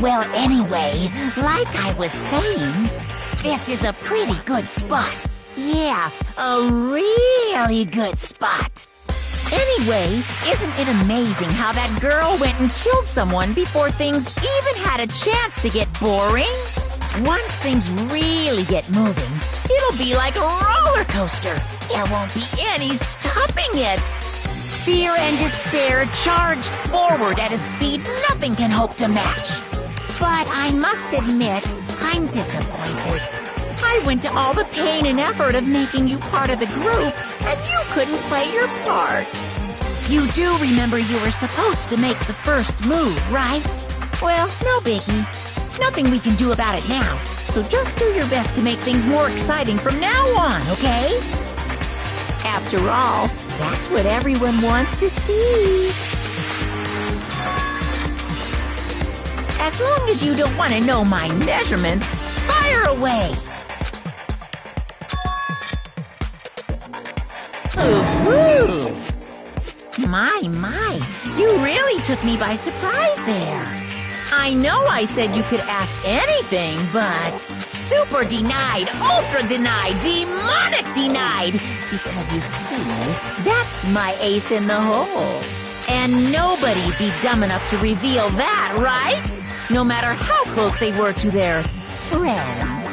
E: Well, anyway, like I was saying, this is a pretty good spot. Yeah, a really good spot. Anyway, isn't it amazing how that girl went and killed someone before things even had a chance to get boring? Once things really get moving, it'll be like a roller coaster. There won't be any stopping it. Fear and despair charge forward at a speed nothing can hope to match. But I must admit, I'm disappointed. I went to all the pain and effort of making you part of the group, and you couldn't play your part. You do remember you were supposed to make the first move, right? Well, no biggie. Nothing we can do about it now, so just do your best to make things more exciting from now on, okay? After all, that's what everyone wants to see. As long as you don't want to know my measurements, fire away! Ooh-hoo! My, you really took me by surprise there. I know I said you could ask anything, but super denied, ultra denied, demonic denied. Because you see, that's my ace in the hole. And nobody'd be dumb enough to reveal that, right? No matter how close they were to their friends.